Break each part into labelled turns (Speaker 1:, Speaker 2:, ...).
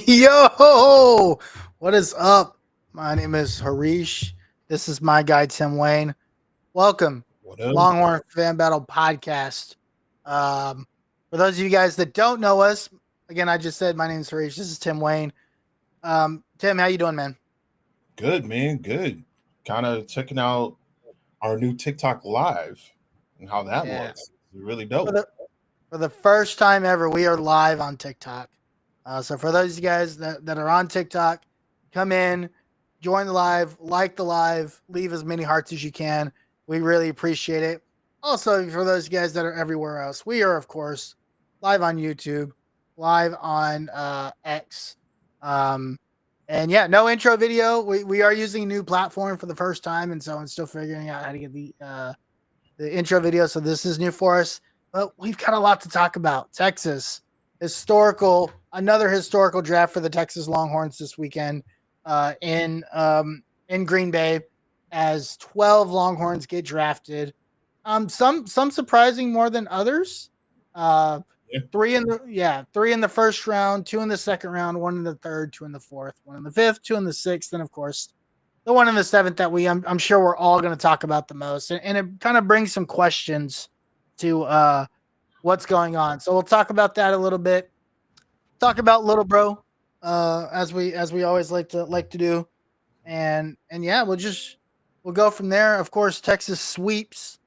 Speaker 1: Yo, what is up? My name is Harish. This is my guy Tim Wayne. Welcome,
Speaker 2: What up?
Speaker 1: Longhorn Fan Battle Podcast. For those of you guys that don't know us, again, I just said my name is Harish. This is Tim Wayne. Tim, how you doing, man?
Speaker 2: Good, man. Good. Kind of checking out our new TikTok live and how that
Speaker 1: Yeah.
Speaker 2: was. Really
Speaker 1: For
Speaker 2: dope.
Speaker 1: the for the first time ever, we are live on TikTok. So for those of you guys that are on TikTok, come in, join the live, like the live, leave as many hearts as you can. We really appreciate it. Also, for those guys that are everywhere else, we are of course live on YouTube, live on X, um, and yeah, no intro video. We are using a new platform for the first time, and so I'm still figuring out how to get the intro video. So this is new for us, but we've got a lot to talk about. Texas another historical draft for the Texas Longhorns this weekend in Green Bay, as 12 Longhorns get drafted. Some surprising more than others. Uh,
Speaker 2: Yeah.
Speaker 1: three in the first round, two in the second round, one in the third, two in the fourth, one in the fifth, two in the sixth, and of course the one in the seventh that I'm sure we're all going to talk about the most, and it kind of brings some questions to what's going on. So we'll talk about that a little bit. Talk about little bro, as we always like to do, and yeah, we'll go from there. Of course, Texas sweeps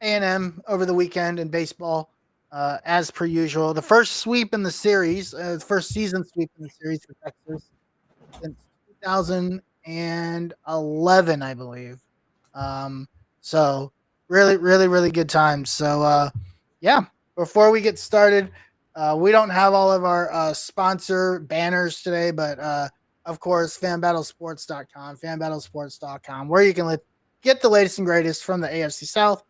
Speaker 1: A&M over the weekend in baseball, as per usual. The first sweep in the series, the first season sweep in the series for Texas since 2011, I believe. Um, so really good times. So yeah, before we get started, we don't have all of our sponsor banners today, but of course, fanbattlesports.com, where you can get the latest and greatest from the AFC South,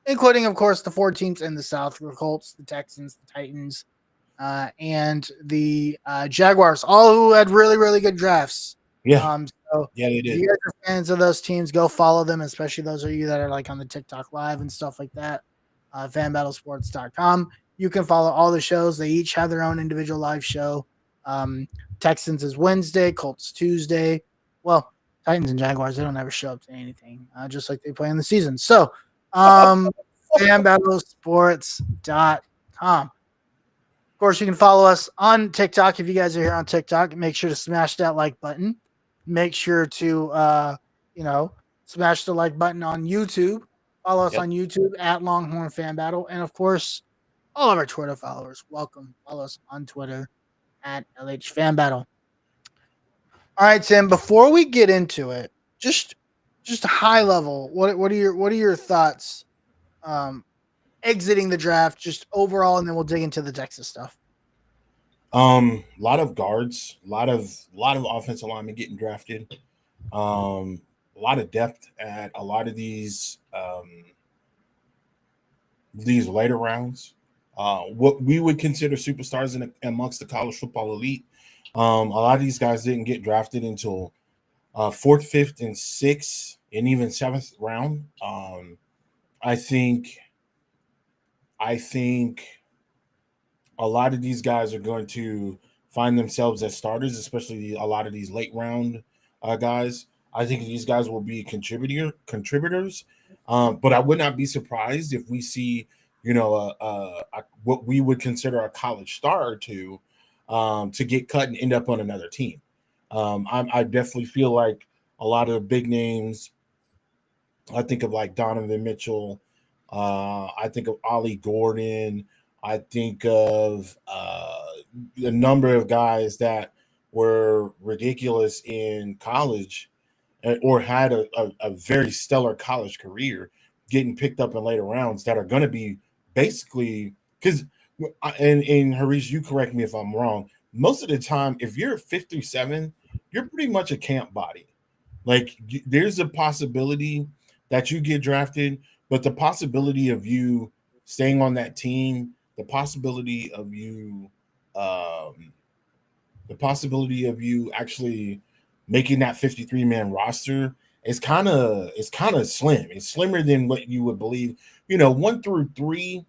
Speaker 1: including, of course, the four teams in the South: the Colts, the Texans, the Titans, and the Jaguars, all who had really good drafts.
Speaker 2: Yeah.
Speaker 1: So
Speaker 2: Yeah, they
Speaker 1: if
Speaker 2: did.
Speaker 1: you guys are fans of those teams, go follow them, especially those of you that are like on the TikTok live and stuff like that. Fanbattlesports.com. You can follow all the shows. They each have their own individual live show. Um, Texans is Wednesday, Colts Tuesday. Well, Titans and Jaguars, they don't ever show up to anything, just like they play in the season. So, um, fanbattlesports.com. Of course, you can follow us on TikTok. If you guys are here on TikTok, make sure to smash that like button. Make sure to you know, smash the like button on YouTube. Follow us
Speaker 2: Yep.
Speaker 1: on YouTube at Longhorn Fan Battle. And of course, all of our Twitter followers, welcome. Follow us on Twitter at LH Fan Battle. All right, Tim, before we get into it, just just a high level, what are your thoughts um exiting the draft just overall, and then we'll dig into the Texas stuff.
Speaker 2: A lot of guards, a lot of offensive linemen getting drafted. A lot of depth at a lot of these later rounds. What we would consider superstars amongst the college football elite. A lot of these guys didn't get drafted until fourth, fifth, and sixth, and even seventh round. I think I think a lot of these guys are going to find themselves as starters, especially a lot of these late round guys. I think these guys will be contributors, but I would not be surprised if we see, what we would consider a college star or two to get cut and end up on another team. I definitely feel like a lot of the big names. I think of like Donovan Mitchell. I think of Ollie Gordon. I think of a number of guys that were ridiculous in college or had a very stellar college career getting picked up in later rounds that are going to be basically because, and Harish, you correct me if I'm wrong. Most of the time, if you're 57, you're pretty much a camp body. Like there's a possibility that you get drafted, but the possibility of you staying on that team, um, the possibility of you actually making that 53 man roster is kind of slim. It's slimmer than what you would believe. One through three,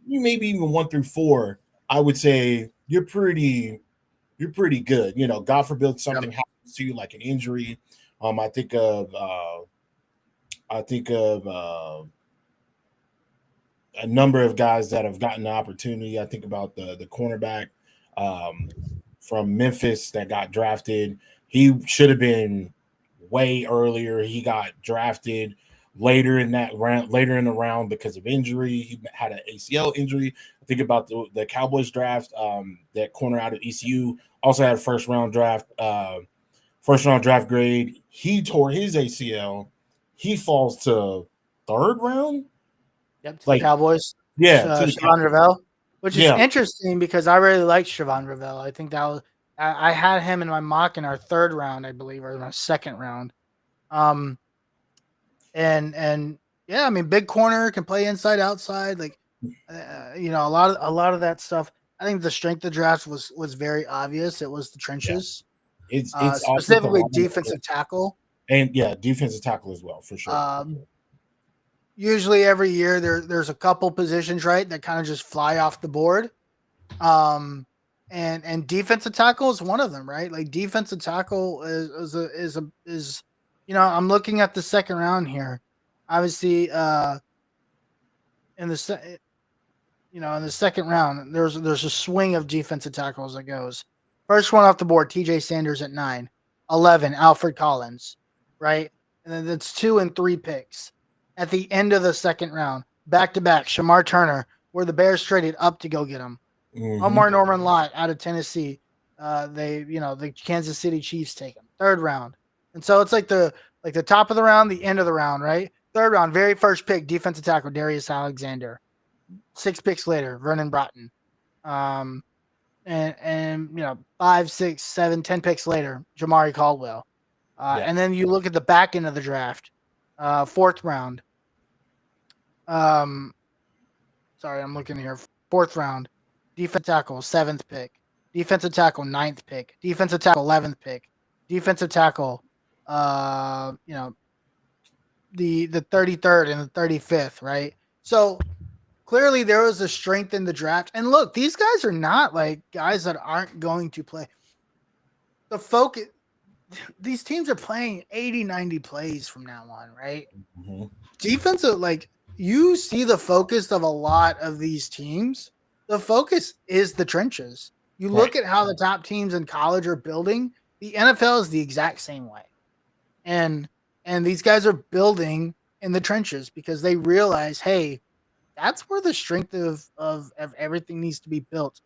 Speaker 2: you maybe even one through four. I would say you're pretty. you're pretty good. You know, God forbid something happens to you, like an injury. I think of a number of guys that have gotten the opportunity. I think about the cornerback from Memphis that got drafted. He should have been way earlier. He got drafted later in that round, later in the round because of injury. He had an ACL injury. I think about the Cowboys draft. That corner out of ECU also had a first round draft grade. He tore his ACL. He falls to third round.
Speaker 1: Yep, to the Cowboys.
Speaker 2: Yeah, to the
Speaker 1: Siobhan Ravel, which is
Speaker 2: Yeah.
Speaker 1: interesting because I really liked Siobhan Ravel. I think that was I had him in my mock in our third round, I believe, or in our second round. And yeah, I mean, big corner, can play inside, outside, like a lot of that stuff. I think the strength of the draft was very obvious. It was the trenches.
Speaker 2: It's
Speaker 1: Specifically
Speaker 2: offensive line
Speaker 1: defensive tackle.
Speaker 2: and defensive tackle as well, for sure.
Speaker 1: Usually every year there's a couple positions, right, that kind of just fly off the board. And defensive tackle is one of them, right? Like defensive tackle is I'm looking at the second round here. Obviously, in the second round, there's a swing of defensive tackles that goes. First one off the board, TJ Sanders at 9, 11, Alfred Collins, right? And then it's 2 and 3 picks. At the end of the second round, back to back, Shamar Turner, where the Bears traded up to go get him. Omar Norman Lott out of Tennessee. The Kansas City Chiefs take him. Third round. And so it's like the top of the round, the end of the round, right? Third round, very first pick, defensive tackle, Darius Alexander. 6 picks later, Vernon Broughton. And 5, 6, 7, 10 picks later, Jamari Caldwell. And then you look at the back end of the draft, fourth round. Sorry, I'm looking here. Fourth round, defensive tackle, 7th pick. Defensive tackle, 9th pick. Defensive tackle, 11th pick. Defensive tackle, the 33rd and the 35th, right? So clearly there was a strength in the draft. And look, these guys are not like guys that aren't going to play. The focus, these teams are playing 80, 90 plays from now on, right?
Speaker 2: Mm-hmm.
Speaker 1: Defensive, like you see the focus of a lot of these teams. The focus is the trenches. You look at how the top teams in college are building. The NFL is the exact same way. And these guys are building in the trenches because they realize, hey, that's where the strength of everything needs to be built.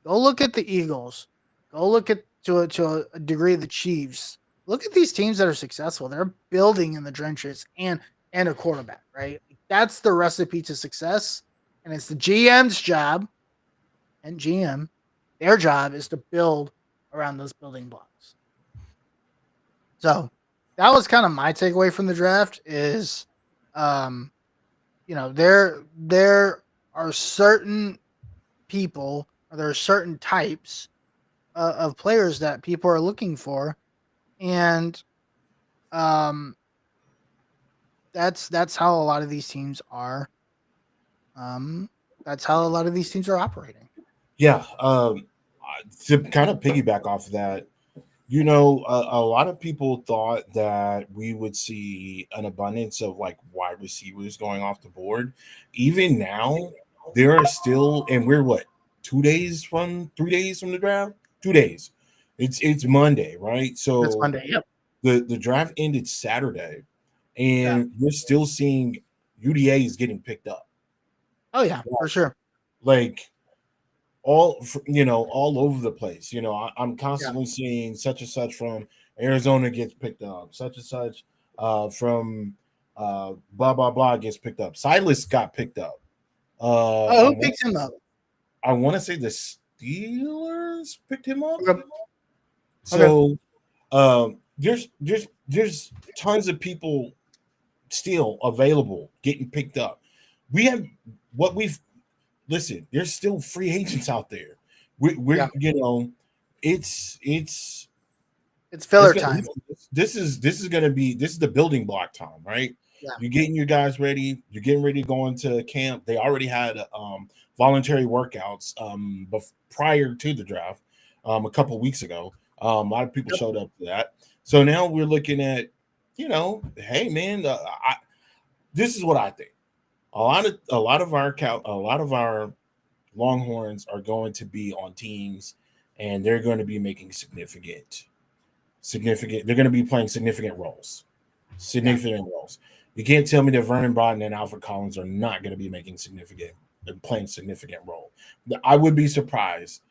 Speaker 1: Go look at the Eagles. Go look at to a degree the Chiefs. Look at these teams that are successful. They're building in the trenches and a quarterback, right? That's the recipe to success. And it's the GM's job and their job is to build around those building blocks. So that was kind of my takeaway from the draft is, there are certain people, or there are certain types of players that people are looking for. And that's how a lot of these teams are. That's how a lot of these teams are operating.
Speaker 2: Yeah. To kind of piggyback off of that, a lot of people thought that we would see an abundance of like wide receivers going off the board. Even now, there are still, and we're 3 days from the draft? 2 days. It's Monday, right? So
Speaker 1: it's Monday, yep.
Speaker 2: The draft ended Saturday, and we're still seeing UDAs getting picked up.
Speaker 1: Oh yeah, for sure.
Speaker 2: Like all over the place. I'm constantly seeing such and such from Arizona gets picked up, such and such from blah blah blah gets picked up. Silas got picked up.
Speaker 1: Who picked him up?
Speaker 2: I want to say the Steelers picked him up.
Speaker 1: Okay.
Speaker 2: So there's tons of people still available getting picked up. There's still free agents out there. It's
Speaker 1: filler time.
Speaker 2: This is the building block time, right?
Speaker 1: Yeah.
Speaker 2: You're getting your guys ready. You're getting ready to go into camp. They already had voluntary workouts prior to the draft. a couple weeks ago. A lot of people
Speaker 1: Yep.
Speaker 2: showed up to that. So now we're looking at, hey man, this is what I think. A lot of our Longhorns are going to be on teams, and they're going to be making significant. They're going to be playing significant roles. Significant roles. You can't tell me that Vernon Broughton and Alfred Collins are not going to be playing significant role. I would be surprised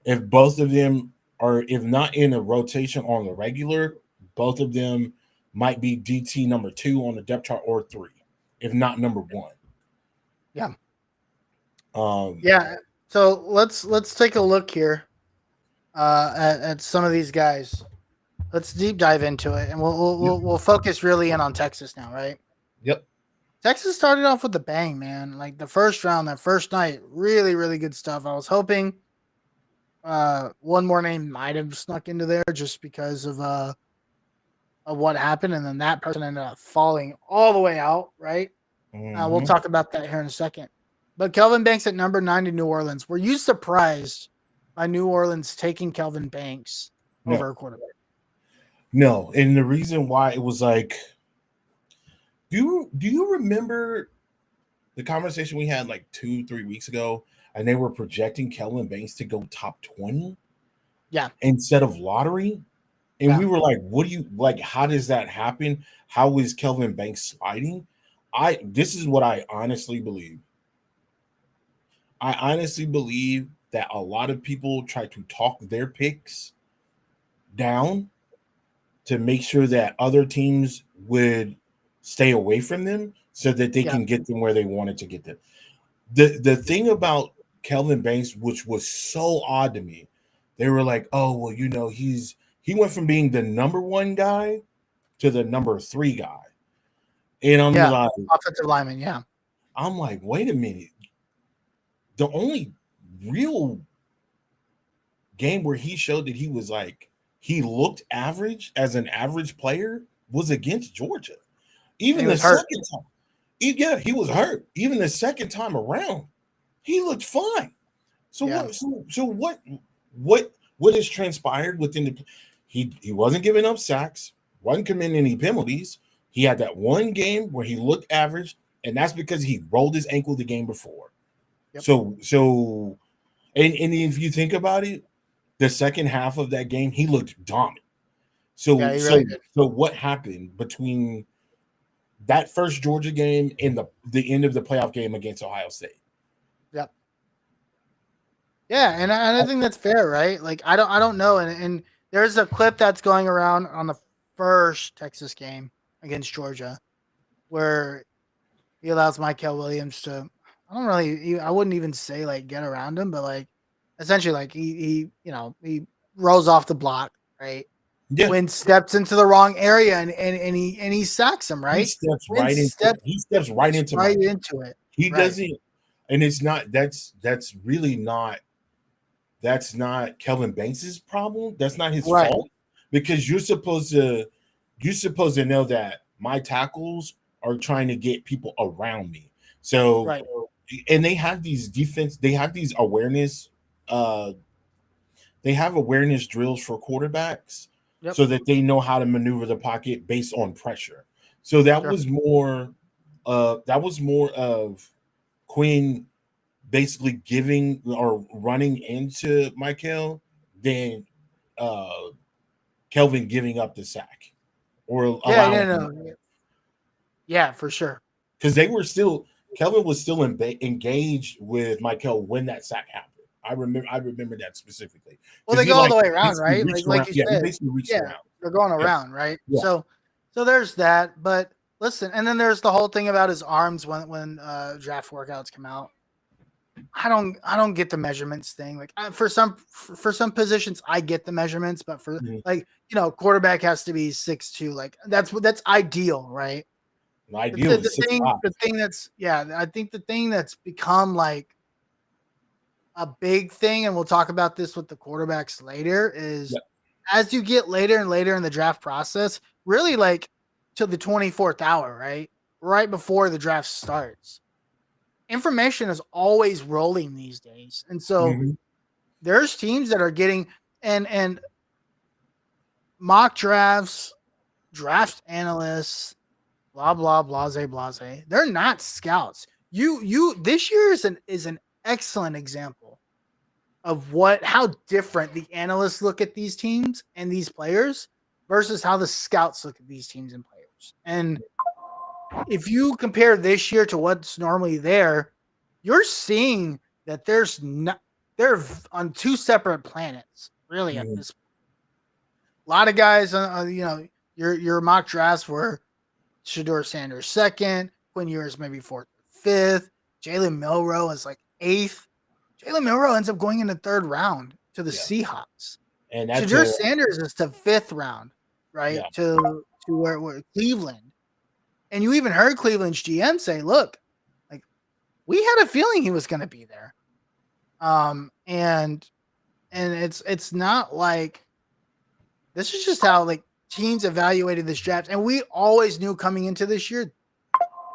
Speaker 2: if both of them are, if not in a rotation on the regular, both of them might be DT number 2 on the depth chart or 3, if not number 1.
Speaker 1: Yeah.
Speaker 2: Um,
Speaker 1: So let's take a look here at some of these guys. Let's deep dive into it, and we'll focus really in on Texas now, right?
Speaker 2: Yep.
Speaker 1: Texas started off with a bang, man. Like the first round, that first night, really, really good stuff. I was hoping one more name might have snuck into there just because of what happened, and then that person ended up falling all the way out, right? We'll talk about that here in a second. But Kelvin Banks at number 9 to New Orleans. Were you surprised by New Orleans taking Kelvin Banks over a quarterback?
Speaker 2: No, and the reason why it was like, do you remember the conversation we had like 2-3 weeks ago, and they were projecting Kelvin Banks to go top 20?
Speaker 1: Yeah.
Speaker 2: Instead of lottery. And we were like, what do you like? How does that happen? How is Kelvin Banks sliding? This is what I honestly believe. I honestly believe that a lot of people try to talk their picks down to make sure that other teams would stay away from them so that they can get them where they wanted to get them. The thing about Kelvin Banks, which was so odd to me, they were like, oh, well, he went from being the number 1 guy to the number 3 guy. And I'm like,
Speaker 1: offensive lineman, yeah.
Speaker 2: I'm like, wait a minute. The only real game where he showed that he was like, he looked average as an average player was against Georgia. Even the second time. Yeah, he was hurt. Even the second time around, he looked fine. So what has transpired within the he wasn't giving up sacks, wasn't committing any penalties. He had that one game where he looked average, and that's because he rolled his ankle the game before. Yep. So and if you think about it, the second half of that game, he looked dominant. So what happened between that first Georgia game and the end of the playoff game against Ohio State?
Speaker 1: Yep. Yeah, and I think that's fair, right? Like I don't know, and there's a clip that's going around on the first Texas game against Georgia where he allows Michael Williams to, I wouldn't even say like get around him, but like essentially like he rolls off the block, right?
Speaker 2: Yeah.
Speaker 1: Wynn steps into the wrong area and he sacks him, right?
Speaker 2: He steps right into it. He doesn't, and it's not that's not Kelvin Banks's problem. That's not his fault, because you're supposed to know that my tackles are trying to get people around me. So and they have these awareness awareness drills for quarterbacks. Yep. So that they know how to maneuver the pocket based on pressure. So that was more of Quinn basically giving or running into Michael than Kelvin giving up the sack or
Speaker 1: yeah, for sure.
Speaker 2: Because Kelvin was still engaged with Michael when that sack happened. I remember that specifically.
Speaker 1: Well, they go all the way around, right? Like you said,
Speaker 2: he basically reached around.
Speaker 1: They're going around, right? Yeah. So there's that. But listen, and then there's the whole thing about his arms when draft workouts come out. I don't get the measurements thing. Like for some positions, I get the measurements, but for quarterback has to be 6'2". Like that's ideal, right?
Speaker 2: Ideal.
Speaker 1: The thing that's I think the thing that's become like a big thing, and we'll talk about this with the quarterbacks later, is as you get later and later in the draft process, really like to the 24th hour, right before the draft starts, information is always rolling these days. And so there's teams that are getting and mock drafts, draft analysts, blah blah blase blase. They're not scouts. You this year is an excellent example of how different the analysts look at these teams and these players versus how the scouts look at these teams and players. And if you compare this year to what's normally there, you're seeing that they're on two separate planets, really. At this, a lot of guys, your mock drafts were Shedeur Sanders second, Quinn Ewers maybe fourth, fifth, Jalen Milroe is like eighth. Jalen Milroe ends up going in the third round to the Seahawks.
Speaker 2: And that's
Speaker 1: Shedeur Sanders is to fifth round, right?
Speaker 2: Yeah.
Speaker 1: To where Cleveland. And you even heard Cleveland's GM say, look, like we had a feeling he was going to be there. And it's not like this is just how like teams evaluated this draft. And we always knew coming into this year,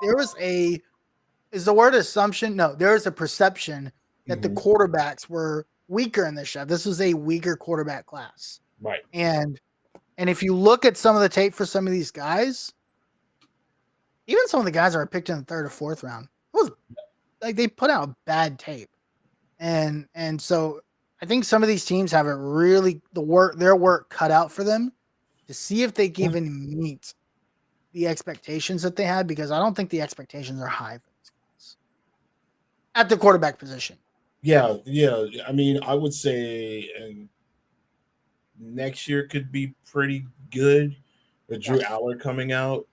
Speaker 1: there was is the word assumption? No, there was a perception that the quarterbacks were weaker in this draft. This was a weaker quarterback class.
Speaker 2: Right.
Speaker 1: And if you look at some of the tape for some of these guys, even some of the guys that are picked in the third or fourth round, it was like they put out bad tape. And so I think some of these teams have their work cut out for them to see if they can even meet the expectations that they had, because I don't think the expectations are high for these guys at the quarterback position.
Speaker 2: Yeah. I mean, I would say next year could be pretty good with Drew Aller coming out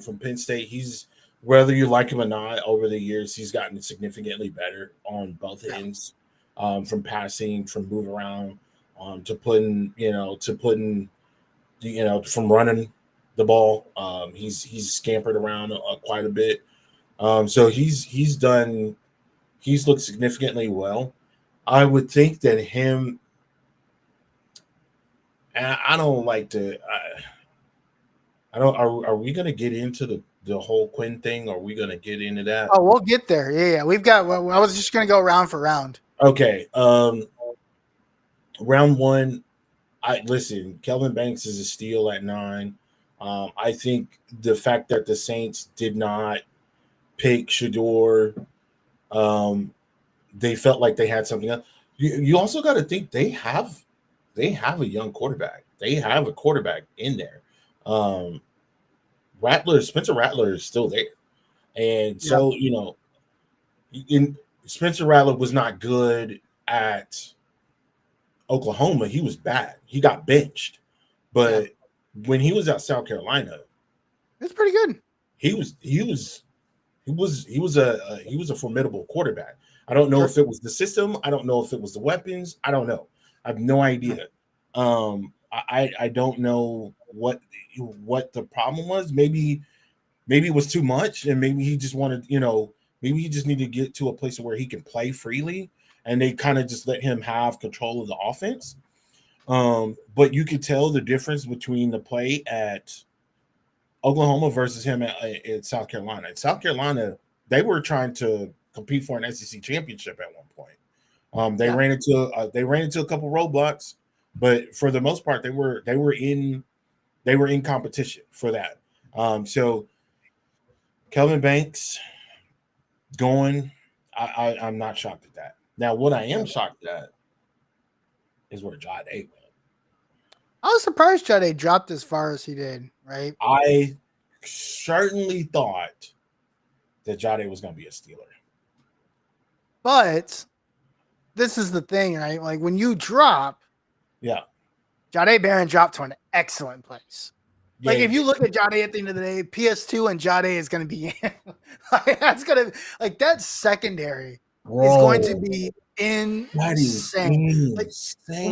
Speaker 2: from Penn State. He's, whether you like him or not, over the years, he's gotten significantly better on both ends, from passing, from moving around, to putting, from running the ball. He's scampered around quite a bit. So he's looked significantly well. I would think that him, and I don't like to, are we going to get into the whole Quinn thing? Are we going to get into that?
Speaker 1: Oh, we'll get there. Yeah. We've got, I was just going to go round for round.
Speaker 2: Okay. Round one, listen, Kelvin Banks is a steal at 9. I think the fact that the Saints did not pick Shedeur, they felt like they had something else. You also got to think they have a young quarterback. They have a quarterback in there. Spencer Rattler is still there. And so, Spencer Rattler was not good at Oklahoma. He was bad. He got benched. But when he was at South Carolina,
Speaker 1: it's pretty good.
Speaker 2: He was a formidable quarterback. I don't know if it was the system. I don't know if it was the weapons. I don't know. I have no idea. I don't know what the problem was. Maybe it was too much, and maybe he just wanted, maybe he just needed to get to a place where he can play freely, and they kind of just let him have control of the offense. But you could tell the difference between the play at Oklahoma versus him at South Carolina. At South Carolina, they were trying to compete for an SEC championship at one point. They ran into a couple roadblocks, but for the most part, they were in competition for that. So Kelvin Banks going, I'm not shocked at that. Now, what I am shocked at is where Jade went.
Speaker 1: I was surprised Jade dropped as far as he did, right?
Speaker 2: I certainly thought that Jade was going to be a Steeler.
Speaker 1: But this is the thing, right? Like when you drop, Jade Barron dropped to an excellent place. Yeah, like if you look at Jade at the end of the day, PS2 and Jade is going to be that's going to that secondary is going to be insane. Like,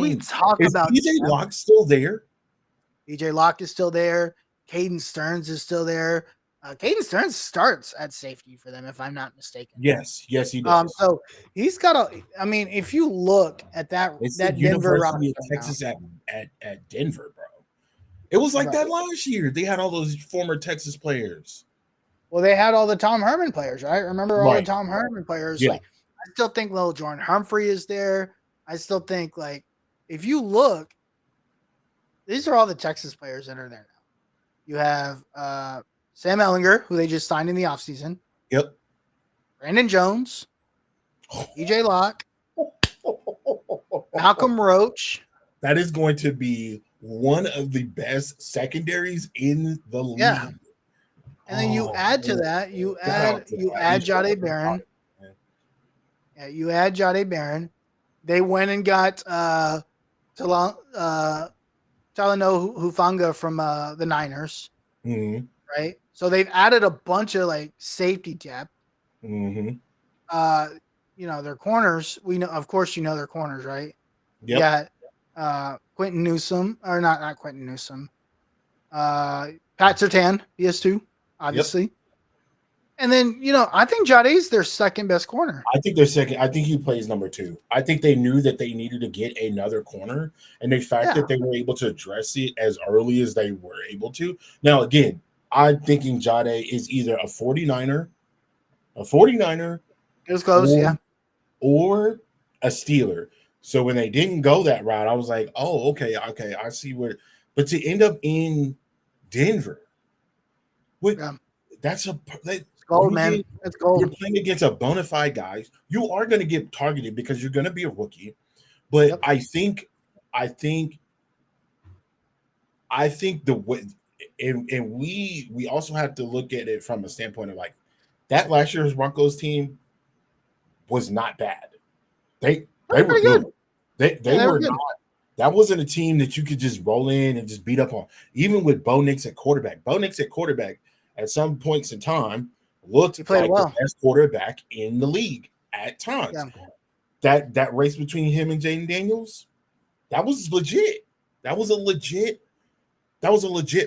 Speaker 1: we talk about
Speaker 2: DJ Locke still there.
Speaker 1: DJ Locke is still there. Caden Stearns is still there. Caden Stearns starts at safety for them, if I'm not mistaken.
Speaker 2: Yes, he does.
Speaker 1: So he's got if you look at that Denver
Speaker 2: University of Texas at Denver, bro. It was like that last year. They had all those former Texas players.
Speaker 1: Well, they had all the Tom Herman players, right? Remember all the Tom Herman players?
Speaker 2: Yeah.
Speaker 1: Like, I still think little Jordan Humphrey is there. I still think if you look, these are all the Texas players that are there now. You have Sam Ellinger, who they just signed in the offseason.
Speaker 2: Yep.
Speaker 1: Brandon Jones, EJ Locke, Malcolm Roach.
Speaker 2: That is going to be one of the best secondaries in the league.
Speaker 1: Yeah. And then you add to that, you add Jahdae Barron. Yeah, you add Jahdae Barron. They went and got Talanoa Hufanga from the Niners.
Speaker 2: Mm-hmm.
Speaker 1: Right? So they've added a bunch of like safety depth.
Speaker 2: Mm-hmm.
Speaker 1: Their corners. We know, of course, their corners, right?
Speaker 2: Yep.
Speaker 1: You got Quentin Newsome, or not Quentin Newsome. Pat Surtain, PS2, obviously. Yep. And then, I think Jahdae's their second best corner.
Speaker 2: I think they're second. I think he plays number 2. I think they knew that they needed to get another corner, and the fact that they were able to address it as early as they were able to. Now, again, I'm thinking Jahdae is either a 49er.
Speaker 1: It was close,
Speaker 2: or a Steeler. So when they didn't go that route, I was like, oh, okay, I see where. But to end up in Denver, that's
Speaker 1: gold, man. That's gold.
Speaker 2: You're playing against a bona fide guy. You are going to get targeted because you're going to be a rookie. But I think the way, and we also have to look at it from a standpoint of like that last year's Broncos team was not bad. They were good. They were not. That wasn't a team that you could just roll in and just beat up on. Even with Bo Nix at quarterback. Bo Nix at quarterback at some points in time looked like the best quarterback in the league at times. Yeah. That race between him and Jaden Daniels, that was legit. That was a legit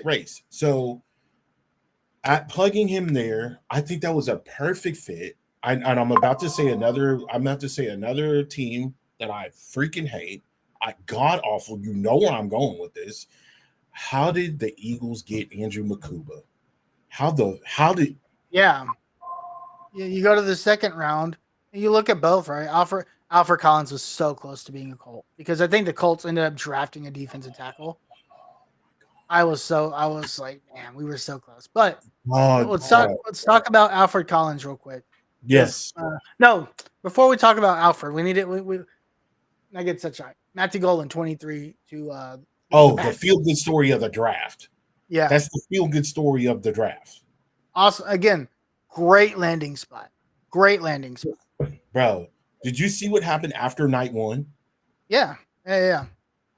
Speaker 2: race. So at plugging him there, I think that was a perfect fit. And I'm about to say another team that I freaking hate. God awful. You know where I'm going with this. How did the Eagles get Andrew Makuba? How did
Speaker 1: you go to the second round and you look at both, right? Alfred Collins was so close to being a Colt because I think the Colts ended up drafting a defensive tackle. I was like, man, we were so close. But let's talk about Alfred Collins real quick.
Speaker 2: Yes.
Speaker 1: No, before we talk about Alfred, we need it. I get such a Matthew Golden 23 to
Speaker 2: the feel-good story of the draft.
Speaker 1: Yeah.
Speaker 2: That's the feel-good story of the draft.
Speaker 1: Awesome. Again, great landing spot.
Speaker 2: Bro, did you see what happened after night 1?
Speaker 1: Yeah.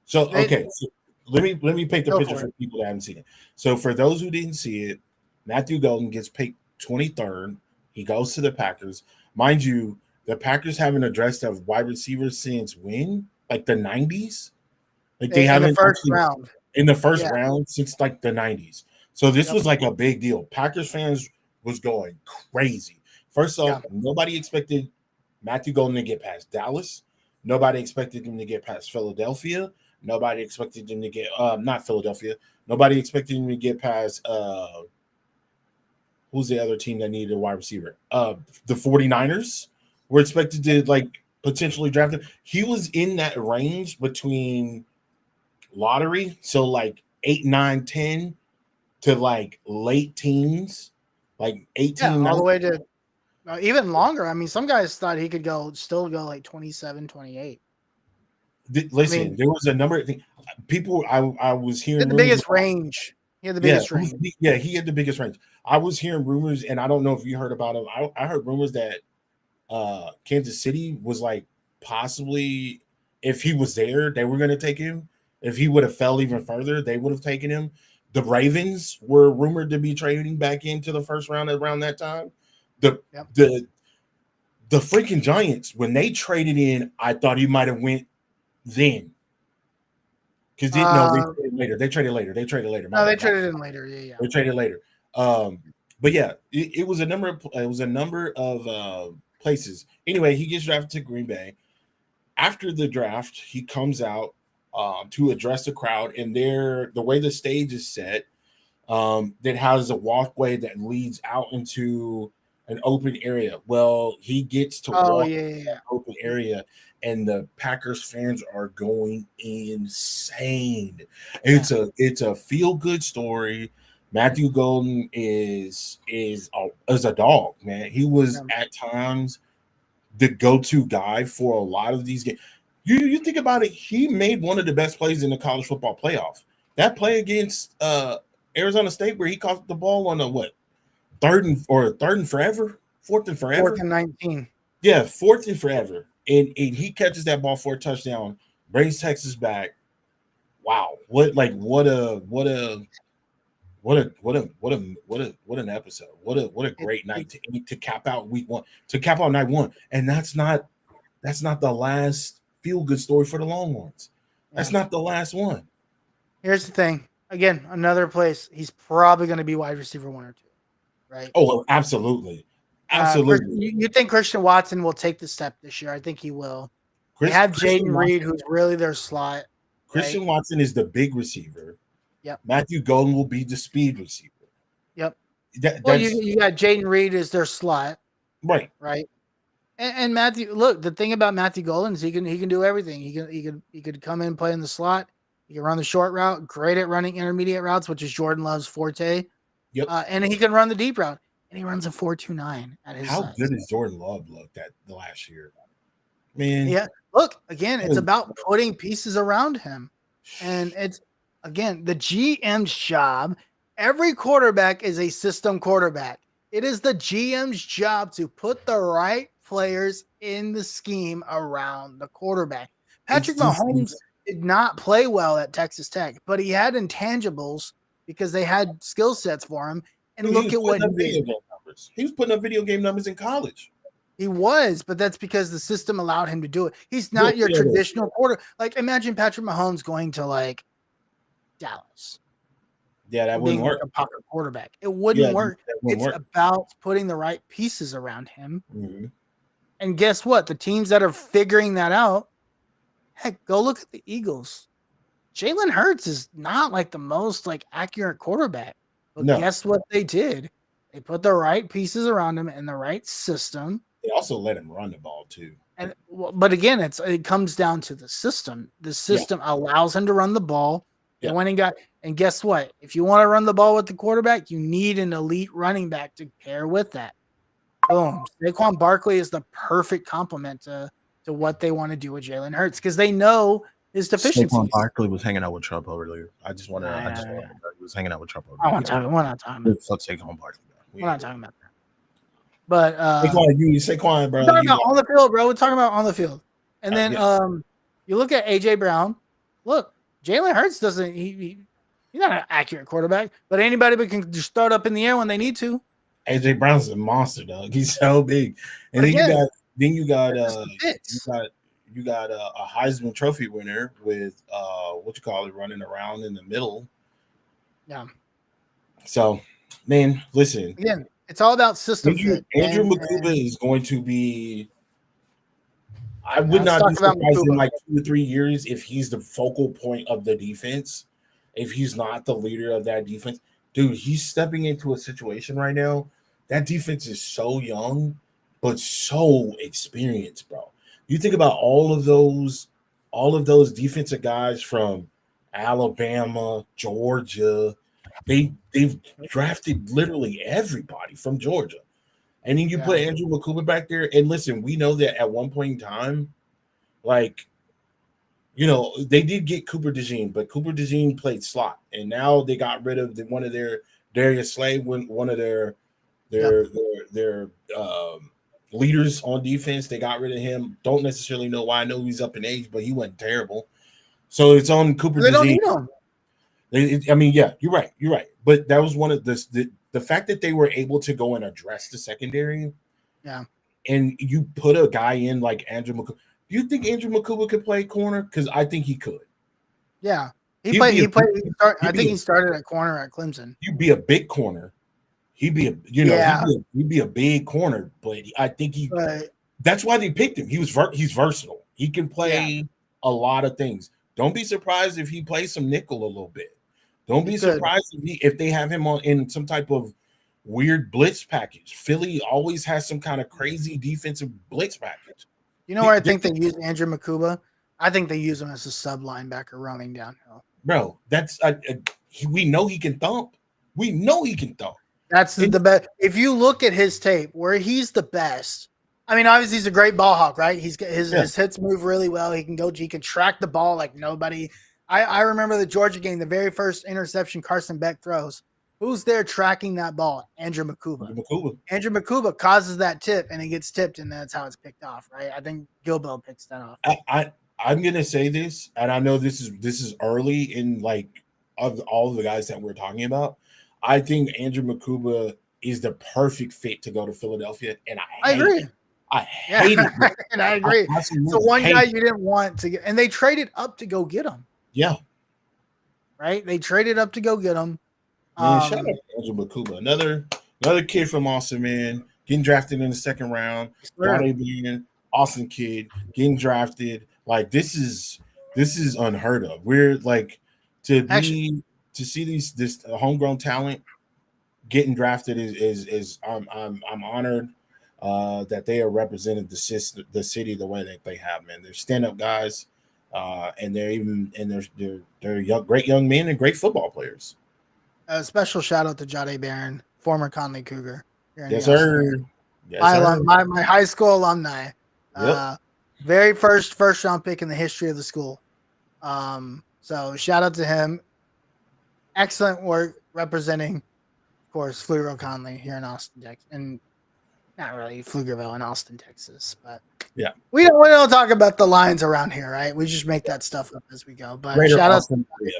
Speaker 2: So, okay. So let me paint the picture for people that haven't seen it. So for those who didn't see it, Matthew Golden gets picked 23rd. He goes to the Packers. Mind you, the Packers haven't addressed a wide receiver since when? Like the 90s? Like they haven't in the first round since like the 90s. So this was like a big deal. Packers fans was going crazy. First off, nobody expected Matthew Golden to get past Dallas. Nobody expected him to get past Philadelphia. Nobody expected him to get not Philadelphia. Nobody expected him to get past who's the other team that needed a wide receiver? The 49ers were expected to like potentially draft him. He was in that range between lottery, so like 8, 9, 10 to like late teens, like 18
Speaker 1: all the way to even longer. I mean, some guys thought he could still go like 27, 28.
Speaker 2: Listen, there was a number of things. People I was hearing
Speaker 1: he had the biggest range. He had the biggest range.
Speaker 2: He had the biggest range. I was hearing rumors, and I don't know if you heard about him. I heard rumors that Kansas City was like possibly, if he was there, they were going to take him. If he would have fell even further, they would have taken him. The Ravens were rumored to be trading back into the first round around that time. The freaking Giants, when they traded in, I thought he might have went then. Because they traded later. They traded later.
Speaker 1: No, they traded in later. Yeah.
Speaker 2: They traded later. But yeah, it was a number of places. Anyway, he gets drafted to Green Bay. After the draft, he comes out to address the crowd, and the way the stage is set, that has a walkway that leads out into an open area. Well, he gets to
Speaker 1: Oh
Speaker 2: walk
Speaker 1: yeah.
Speaker 2: open area, and the Packers fans are going insane. It's a feel good story. Matthew Golden is a dog, man. He was
Speaker 1: Yeah.
Speaker 2: at times the go to guy for a lot of these games. You think about it, he made one of the best plays in the college football playoff. That play against Arizona State where he caught the ball on a what third and forever, fourth and forever.
Speaker 1: 4th and 19.
Speaker 2: Yeah, fourth and forever. And he catches that ball for a touchdown, brings Texas back. Wow. What an episode. What a great night to cap out week one, to cap out night one. And that's not the last feel good story for the Longhorns. That's not the last one.
Speaker 1: Here's the thing. Again, another place he's probably going to be wide receiver 1 or 2, right?
Speaker 2: Oh, absolutely. Absolutely.
Speaker 1: You think Christian Watson will take the step this year? I think he will. They have Jaden Reed, who's really their slot.
Speaker 2: Christian
Speaker 1: right?
Speaker 2: Watson is the big receiver.
Speaker 1: Yep.
Speaker 2: Matthew Golden will be the speed receiver.
Speaker 1: Yep. Well, you got Jaden Reed as their slot.
Speaker 2: Right.
Speaker 1: Right. And Matthew, look, the thing about Matthew Golden is he can do everything. He could come in and play in the slot. He can run the short route, great at running intermediate routes, which is Jordan Love's forte.
Speaker 2: Yep.
Speaker 1: And he can run the deep route. And he runs a 4.29 at his
Speaker 2: How
Speaker 1: size.
Speaker 2: good has Jordan Love looked at the last year? Man.
Speaker 1: Yeah. Look, again, it's about putting pieces around him. And it's, again, the GM's job. Every quarterback is a system quarterback. It is the GM's job to put the right players in the scheme around the quarterback. Patrick Mahomes did not play well at Texas Tech, but he had intangibles because they had skill sets for him. And look at what he did.
Speaker 2: He was putting up video game numbers in college.
Speaker 1: He was, but that's because the system allowed him to do it. He's not your traditional quarter. Like, imagine Patrick Mahomes going to like Dallas.
Speaker 2: Yeah, that wouldn't work.
Speaker 1: A pocket quarterback. It wouldn't work. It's about putting the right pieces around him.
Speaker 2: Mm-hmm.
Speaker 1: And guess what? The teams that are figuring that out, heck, go look at the Eagles. Jalen Hurts is not like the most like accurate quarterback. But guess what they did? They put the right pieces around him in the right system.
Speaker 2: They also let him run the ball too.
Speaker 1: But again, it comes down to the system. The system allows him to run the ball. They went and guess what? If you want to run the ball with the quarterback, you need an elite running back to pair with that. Boom. Saquon Barkley is the perfect complement to what they want to do with Jalen Hurts because they know his deficiencies.
Speaker 3: Saquon Barkley was hanging out with Trump earlier. I just want to. He was hanging out with Trump
Speaker 1: earlier. We're not talking about.
Speaker 3: Fuck Saquon Barkley.
Speaker 1: We're not talking about that. But
Speaker 2: Saquon, bro.
Speaker 1: We're talking about on the field, bro. We're talking about on the field. And then you look at AJ Brown. Look, Jalen Hurts doesn't. He's not an accurate quarterback, but anybody can just start up in the air when they need to.
Speaker 2: AJ Brown's a monster, dog. He's so big. And then you got a Heisman Trophy winner with running around in the middle.
Speaker 1: Yeah.
Speaker 2: So, man, listen.
Speaker 1: Again, it's all about system fit.
Speaker 2: Andrew Mukuba is going to be. I would not be surprised in like 2 or 3 years if he's the focal point of the defense. If he's not the leader of that defense, dude, he's stepping into a situation right now. That defense is so young, but so experienced, bro. You think about all of those defensive guys from Alabama, Georgia. They've drafted literally everybody from Georgia. And then you put Andrew Mukuba back there. And listen, we know that at one point in time, like, you know, they did get Cooper DeJean, but Cooper DeJean played slot. And now they got rid of one of their Darius Slay, one of their leaders on defense. They got rid of him. Don't necessarily know why. I know he's up in age, but he wasn't terrible. So it's on Cooper DeJean. They don't need him. I mean, yeah, you're right. But that was one of the fact that they were able to go and address the secondary.
Speaker 1: Yeah.
Speaker 2: And you put a guy in like Andrew Mukuba. Do you think Andrew Mukuba could play corner? Because I think he could.
Speaker 1: Yeah. I think he started at corner at Clemson.
Speaker 2: He'd be a big corner. He'd be a big corner, but I think that's why they picked him. He's versatile. He can play a lot of things. Don't be surprised if he plays some nickel a little bit. Don't be surprised if they have him in some type of weird blitz package. Philly always has some kind of crazy defensive blitz package.
Speaker 1: You know where I think they use Andrew Makuba? I think they use him as a sub linebacker running downhill.
Speaker 2: Bro, that's we know he can thump. We know he can thump.
Speaker 1: That's the best. If you look at his tape, where he's the best. I mean, obviously he's a great ball hawk, right? His hits move really well. He can track the ball like nobody. I remember the Georgia game, the very first interception Carson Beck throws. Who's there tracking that ball? Andrew Makuba. Andrew Makuba causes that tip, and it gets tipped, and that's how it's picked off, right? I think Gilbo picks that off.
Speaker 2: I'm gonna say this, and I know this is early in like of all of the guys that we're talking about. I think Andrew Makuba is the perfect fit to go to Philadelphia, and I agree. It. I hate it,
Speaker 1: and I agree. So one guy you didn't want to get, and they traded up to go get him.
Speaker 2: Yeah,
Speaker 1: right. They traded up to go get him.
Speaker 2: Man, shout out to Andrew Makuba, another kid from Austin, man, getting drafted in the second round. Austin kid getting drafted. Like this is unheard of. We're like to see this homegrown talent getting drafted is I'm honored that they are representing the city the way that they have, man. They're stand-up guys, and they're great young men and great football players.
Speaker 1: A special shout out to Jahdae Barron, former Conley Cougar.
Speaker 2: Yes, sir.
Speaker 1: My high school alumni.
Speaker 2: Yep.
Speaker 1: Very first round pick in the history of the school. So shout out to him. Excellent work representing, of course, Pflugerville Conley here in Austin, Texas, and not really Pflugerville in Austin, Texas, but
Speaker 2: yeah,
Speaker 1: we don't talk about the lines around here, right? We just make that stuff up as we go. But
Speaker 2: Greater
Speaker 1: shout
Speaker 2: Austin
Speaker 1: out to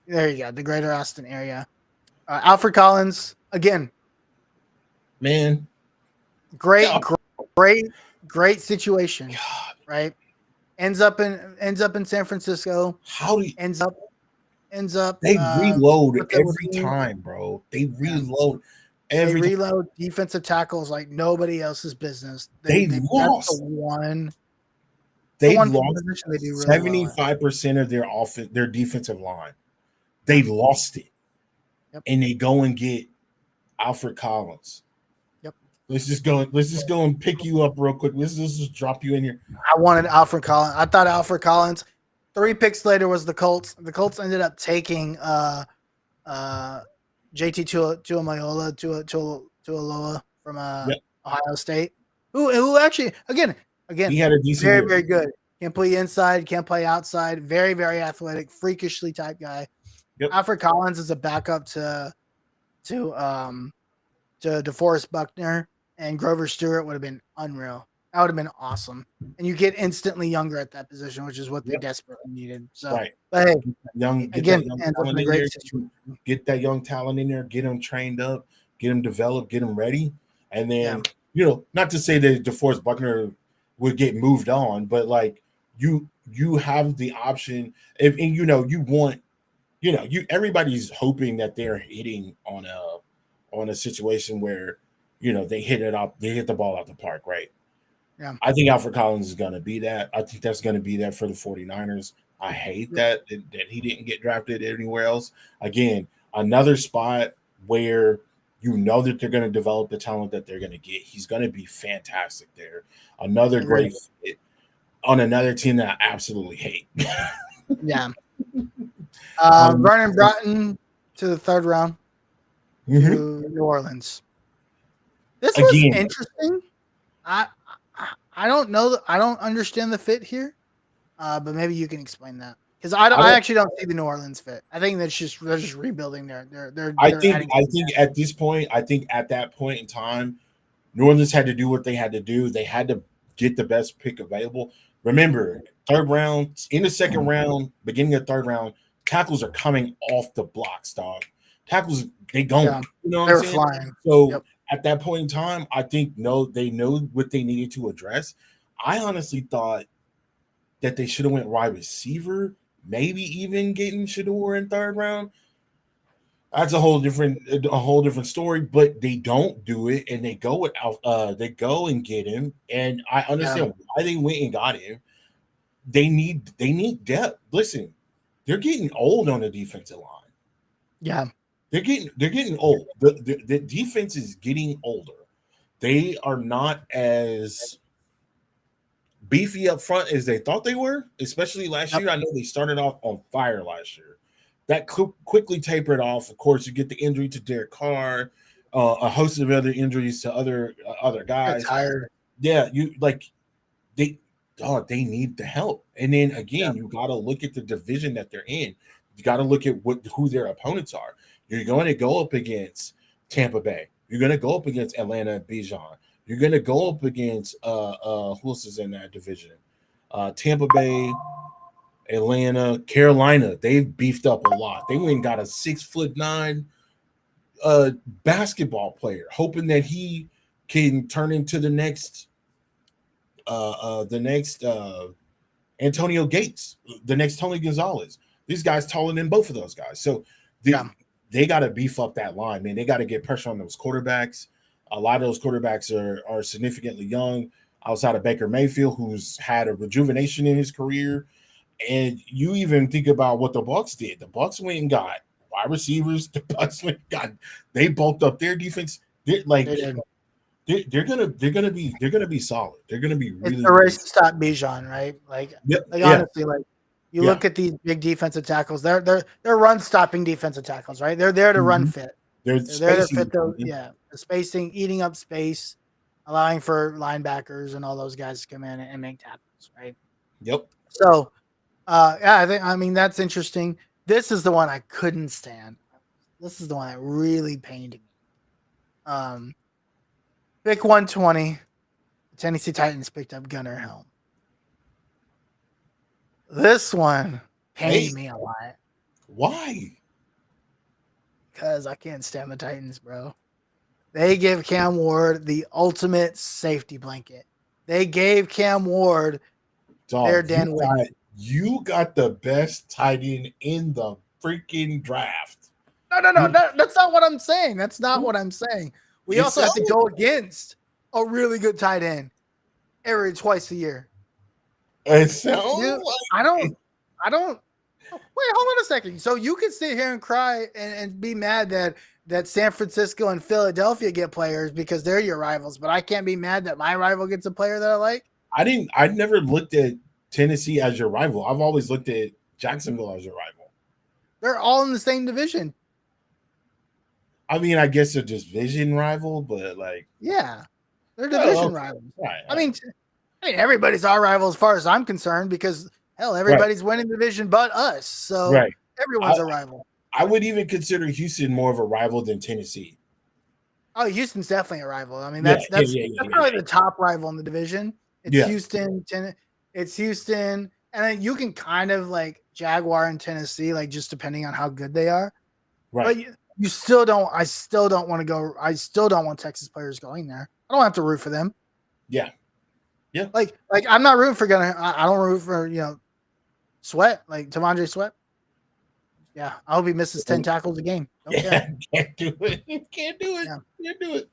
Speaker 1: there you go, the Greater Austin area. Alfred Collins again,
Speaker 2: man,
Speaker 1: great situation, God. Right? Ends up in San Francisco.
Speaker 2: How do you
Speaker 1: ends up?
Speaker 2: They reload every time, bro. They reload every.
Speaker 1: They reload defensive tackles like nobody else's business.
Speaker 2: They lost
Speaker 1: that's the one.
Speaker 2: They
Speaker 1: lost
Speaker 2: they 75% of their defensive line. They lost it, and they go and get Alfred Collins.
Speaker 1: Yep.
Speaker 2: Let's just go and pick you up real quick. Let's just drop you in here.
Speaker 1: I wanted Alfred Collins. I thought Alfred Collins. 3 picks later was the Colts. The Colts ended up taking JT Tuilola from Ohio State, who actually again
Speaker 2: he had a decent
Speaker 1: very very good. Can play inside, can play outside. Very very athletic, freakishly type guy.
Speaker 2: Yep.
Speaker 1: Alfred Collins is a backup to DeForest Buckner, and Grover Stewart would have been unreal. That would have been awesome. And you get instantly younger at that position, which is what they desperately needed. So,
Speaker 2: right.
Speaker 1: But hey,
Speaker 2: get that young talent in there, get them trained up, get them developed, get them ready. And then, not to say that DeForest Buckner would get moved on, but like you have the option everybody's hoping that they're hitting on a situation where, they hit the ball out the park, right?
Speaker 1: Yeah.
Speaker 2: I think Alfred Collins is going to be that. I think that's going to be that for the 49ers. I hate that he didn't get drafted anywhere else. Again, another spot where that they're going to develop the talent that they're going to get. He's going to be fantastic there. Another great fit on another team that I absolutely hate.
Speaker 1: Yeah. Vernon Broughton to the 3rd round to New Orleans. This was interesting. I don't know. I don't understand the fit here, but maybe you can explain that because I actually don't see the New Orleans fit. I think they're just rebuilding
Speaker 2: I think at this point, at that point in time, New Orleans had to do what they had to do. They had to get the best pick available. Remember, 3rd round, in the 2nd round, beginning of 3rd round, tackles are coming off the blocks, dog. Tackles, they going.
Speaker 1: Yeah,
Speaker 2: they're
Speaker 1: flying.
Speaker 2: So at that point in time, I think they know what they needed to address. I honestly thought that they should have went wide receiver, maybe even getting Shedeur in 3rd round. That's a whole different story. But they don't do it, and they go and get him. And I understand why they went and got him. They need depth. Listen, they're getting old on the defensive line.
Speaker 1: Yeah.
Speaker 2: they're getting old. The defense is getting older. They are not as beefy up front as they thought they were, especially last
Speaker 1: Yep.
Speaker 2: year. I know they started off on fire last year. That quickly tapered off. Of course, you get the injury to Derek Carr, a host of other injuries to other
Speaker 1: They're
Speaker 2: guys.
Speaker 1: tired.
Speaker 2: Yeah, you like they they need the help. And then again, you got to look at the division that they're in. You got to look at who their opponents are. You're going to go up against Tampa Bay. You're going to go up against Atlanta and Bijan. You're going to go up against who else is in that division? Tampa Bay, Atlanta, Carolina. They've beefed up a lot. They went and got a 6'9" basketball player, hoping that he can turn into the next Antonio Gates, the next Tony Gonzalez. These guys taller than both of those guys. So they got to beef up that line, man. They got to get pressure on those quarterbacks. A lot of those quarterbacks are significantly young outside of Baker Mayfield, who's had a rejuvenation in his career. And you even think about what the Bucs did. The Bucs went and got wide receivers. The Bucs went and got, they bulked up their defense. They're gonna be solid. They're gonna be really.
Speaker 1: It's a race to stop Bijan, right? Honestly, like you look at these big defensive tackles. They're run stopping defensive tackles, right? They're there to run fit. They're there to fit those. Yeah, the spacing, eating up space, allowing for linebackers and all those guys to come in and make tackles, right?
Speaker 2: Yep.
Speaker 1: So, I mean that's interesting. This is the one I couldn't stand. This is the one that really pained me. Pick 120. The Tennessee Titans picked up Gunnar Helm. This one pained me a lot.
Speaker 2: Why?
Speaker 1: Because I can't stand the Titans, bro. They give Cam Ward the ultimate safety blanket. They gave Cam Ward their Dan Whitney.
Speaker 2: You got the best tight end in the freaking draft.
Speaker 1: No, that's not what I'm saying. That's not what I'm saying. We also have to go against a really good tight end twice a year.
Speaker 2: It sounds
Speaker 1: I don't. Wait, hold on a second. So you can sit here and cry and be mad that San Francisco and Philadelphia get players because they're your rivals, but I can't be mad that my rival gets a player that I like.
Speaker 2: I never looked at Tennessee as your rival. I've always looked at Jacksonville as your rival.
Speaker 1: They're all in the same division.
Speaker 2: I mean, I guess they're just division rival, but like,
Speaker 1: yeah, they're division rivals.
Speaker 2: Right.
Speaker 1: I mean, everybody's our rival as far as I'm concerned because hell, everybody's winning the division but us. So everyone's a rival.
Speaker 2: I would even consider Houston more of a rival than Tennessee.
Speaker 1: Oh, Houston's definitely a rival. I mean, that's probably the top rival in the division. It's Houston. It's Houston, and then you can kind of like Jaguar and Tennessee, like just depending on how good they are.
Speaker 2: Right.
Speaker 1: But you still don't. I still don't want to go. I still don't want Texas players going there. I don't have to root for them.
Speaker 2: Yeah. Yeah.
Speaker 1: Like I'm not rooting for Gunnar. I don't root for Sweat, like T'Vondre Sweat. Yeah, I hope he misses 10 tackles a game.
Speaker 2: Can't do it. Can't do it.
Speaker 1: Yeah.
Speaker 2: Can't do it.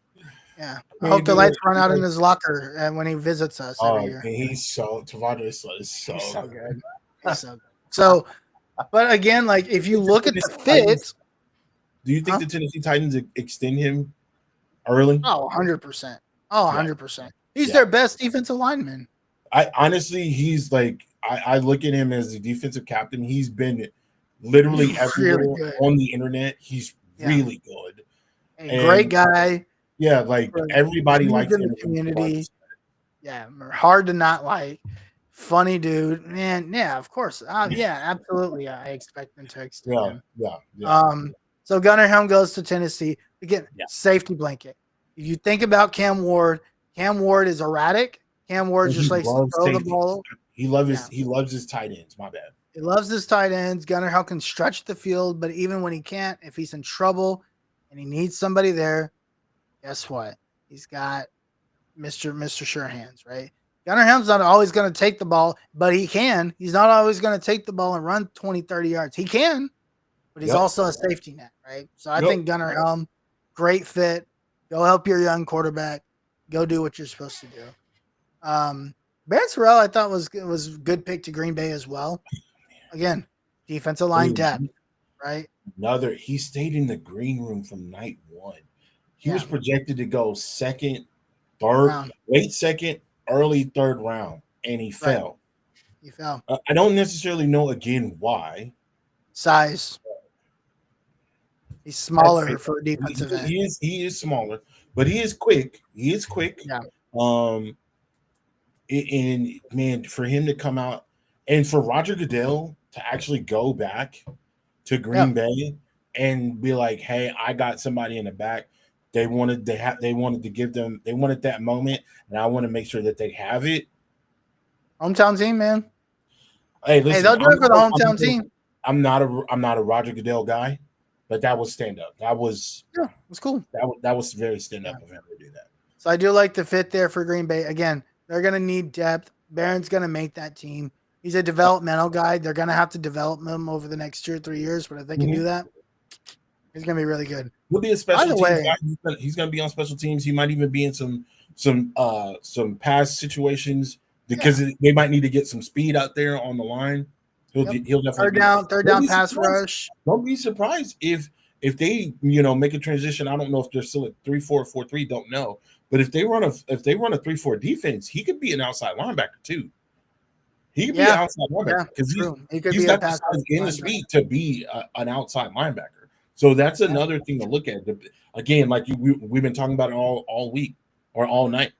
Speaker 1: Yeah, I hope the lights run out in his locker and when he visits us every year.
Speaker 2: He's T'Vondre is so
Speaker 1: good. He's so good. So, but again, like if you look at the fit,
Speaker 2: do you think the Tennessee Titans extend him early?
Speaker 1: Oh, 100%. Oh, 100%. He's their best defensive lineman.
Speaker 2: I honestly, he's like I look at him as the defensive captain. He's been literally everywhere on the internet. He's really good.
Speaker 1: Great guy.
Speaker 2: Yeah, like everybody likes
Speaker 1: him in the community. Yeah, hard to not like. Funny dude, man. Yeah, of course. Yeah, absolutely. I expect them to extend him.
Speaker 2: Yeah.
Speaker 1: So Gunnar Helm goes to Tennessee again. Safety blanket. If you think about Cam Ward is erratic. Cam Ward just likes to throw the ball.
Speaker 2: He loves his tight ends. My bad.
Speaker 1: He loves his tight ends. Gunnar Helm can stretch the field, but even when he can't, if he's in trouble and he needs somebody there, guess what? He's got Mr. Sure Hands, right? Gunnar Helm's not always going to take the ball, but he can. He's not always going to take the ball and run 20, 30 yards. He can, but he's also a safety net, right? So I think Gunnar Helm, great fit. Go help your young quarterback. Go do what you're supposed to do. Barrett Sorrell, I thought was a good pick to Green Bay as well. Again, defensive line depth, right?
Speaker 2: He stayed in the green room from night one. He was
Speaker 1: Yeah.
Speaker 2: projected to go second, third,
Speaker 1: Round.
Speaker 2: late second, early third round, and he
Speaker 1: Right.
Speaker 2: fell.
Speaker 1: He fell.
Speaker 2: I don't necessarily know again why.
Speaker 1: Size. He's smaller for a defensive end.
Speaker 2: He is smaller, but he is quick. He is quick.
Speaker 1: Yeah.
Speaker 2: And man, for him to come out and for Roger Goodell to actually go back to Green Bay and be like, "Hey, I got somebody in the back." They wanted to give them, they wanted that moment, and I want to make sure that they have it.
Speaker 1: Hometown team, man.
Speaker 2: Hey, listen,
Speaker 1: They'll do it for the hometown team.
Speaker 2: I'm not a Roger Goodell guy, but that was stand up. That was
Speaker 1: cool.
Speaker 2: That was very stand up of him to do that.
Speaker 1: So I do like the fit there for Green Bay. Again, they're going to need depth. Barron's going to make that team. He's a developmental guy. They're going to have to develop him over the next 2 or 3 years, but if they can do that, he's going to be really good.
Speaker 2: He'll be a special teams guy. He's going to be on special teams. He might even be in some pass situations because they might need to get some speed out there on the line. He'll definitely
Speaker 1: third down pass rush.
Speaker 2: Don't be surprised if they make a transition. I don't know if they're still at 3-4, 4-3. Don't know, but if they run a 3-4 defense, he could be an outside linebacker too. He could be an outside linebacker because he's got the size and the speed to be an outside linebacker. So that's another thing to look at. Again, like we've been talking about it all week or all night.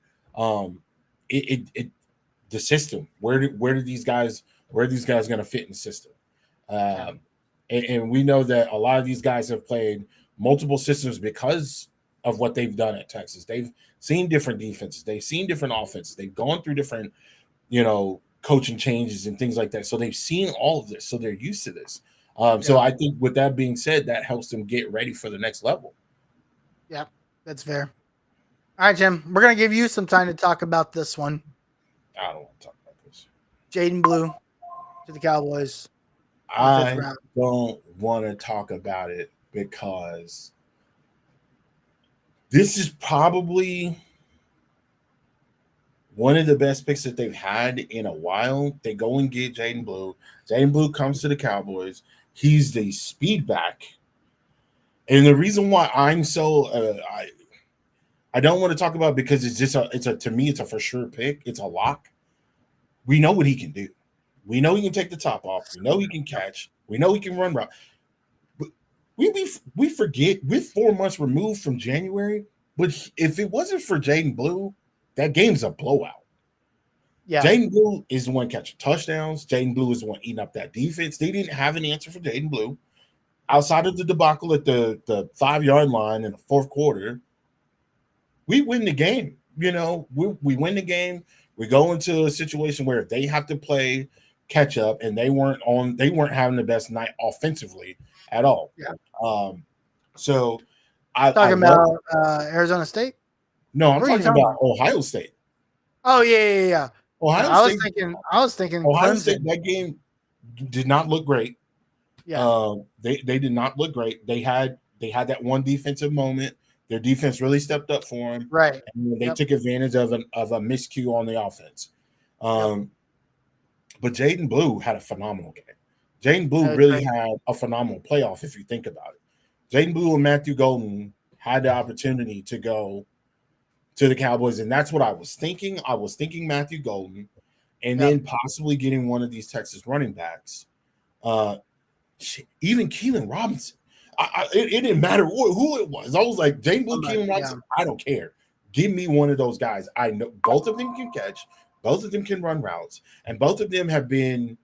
Speaker 2: The system. Where are these guys going to fit in the system? And we know that a lot of these guys have played multiple systems because of what they've done at Texas. They've seen different defenses. They've seen different offenses. They've gone through different, coaching changes and things like that. So they've seen all of this. So they're used to this. So I think with that being said, that helps them get ready for the next level.
Speaker 1: Yeah, that's fair. All right, Jim, we're going to give you some time to talk about this one.
Speaker 2: I don't want to talk about this.
Speaker 1: Jaden Blue to the Cowboys.
Speaker 2: I don't want to talk about it because this is probably one of the best picks that they've had in a while. They go and get Jaden Blue. Jaden Blue comes to the Cowboys. He's the speed back. And the reason why I'm so I don't want to talk about it because to me it's a for sure pick. It's a lock. We know what he can do. We know he can take the top off. We know he can catch. We know he can run route. But we forget we're 4 months removed from January. But if it wasn't for Jaden Blue, that game's a blowout. Yeah. Jaden Blue is the one catching touchdowns. Jaden Blue is the one eating up that defense. They didn't have an answer for Jaden Blue. Outside of the debacle at the 5-yard line in the fourth quarter, we win the game. We win the game. We go into a situation where they have to play catch up, and they weren't having the best night offensively at all.
Speaker 1: Yeah.
Speaker 2: So
Speaker 1: talking about Arizona State?
Speaker 2: No, I'm talking about Ohio State.
Speaker 1: Oh yeah.
Speaker 2: Ohio
Speaker 1: State. I was thinking
Speaker 2: Ohio State. That game did not look great.
Speaker 1: Yeah.
Speaker 2: They did not look great. They had that one defensive moment. Their defense really stepped up for them.
Speaker 1: Right.
Speaker 2: And they took advantage of a miscue on the offense. But Jaden Blue had a phenomenal game. Jaden Blue really had a phenomenal playoff if you think about it. Jaden Blue and Matthew Golden had the opportunity to go to the Cowboys, and that's what I was thinking. I was thinking Matthew Golden, and then possibly getting one of these Texas running backs. Even Keelan Robinson. It didn't matter who it was. I was like, Jaden Blue, Keelan Robinson, I don't care. Give me one of those guys. I know both of them can catch, both of them can run routes, and both of them have been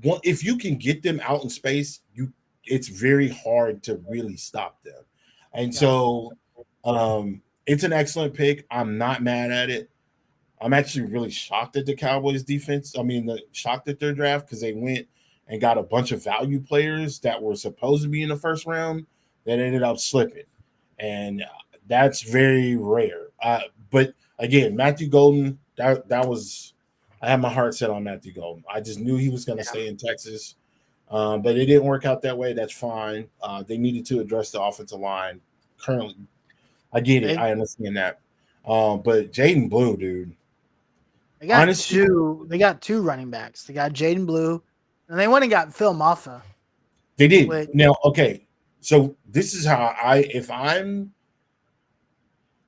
Speaker 2: one. If you can get them out in space, it's very hard to really stop them. And so it's an excellent pick. I'm not mad at it. I'm actually really shocked at the Cowboys defense. Shocked at their draft because they went and got a bunch of value players that were supposed to be in the first round that ended up slipping. And that's very rare. But again, Matthew Golden, that was – I had my heart set on Matthew Golden. I just knew he was going to stay in Texas. But it didn't work out that way. That's fine. They needed to address the offensive line. Currently, I get it. I understand that. But Jaden Blue, dude.
Speaker 1: They got two running backs. They got Jaden Blue And they went and got Phil Maffa.
Speaker 2: They did.
Speaker 1: Which,
Speaker 2: Now, okay. So this is how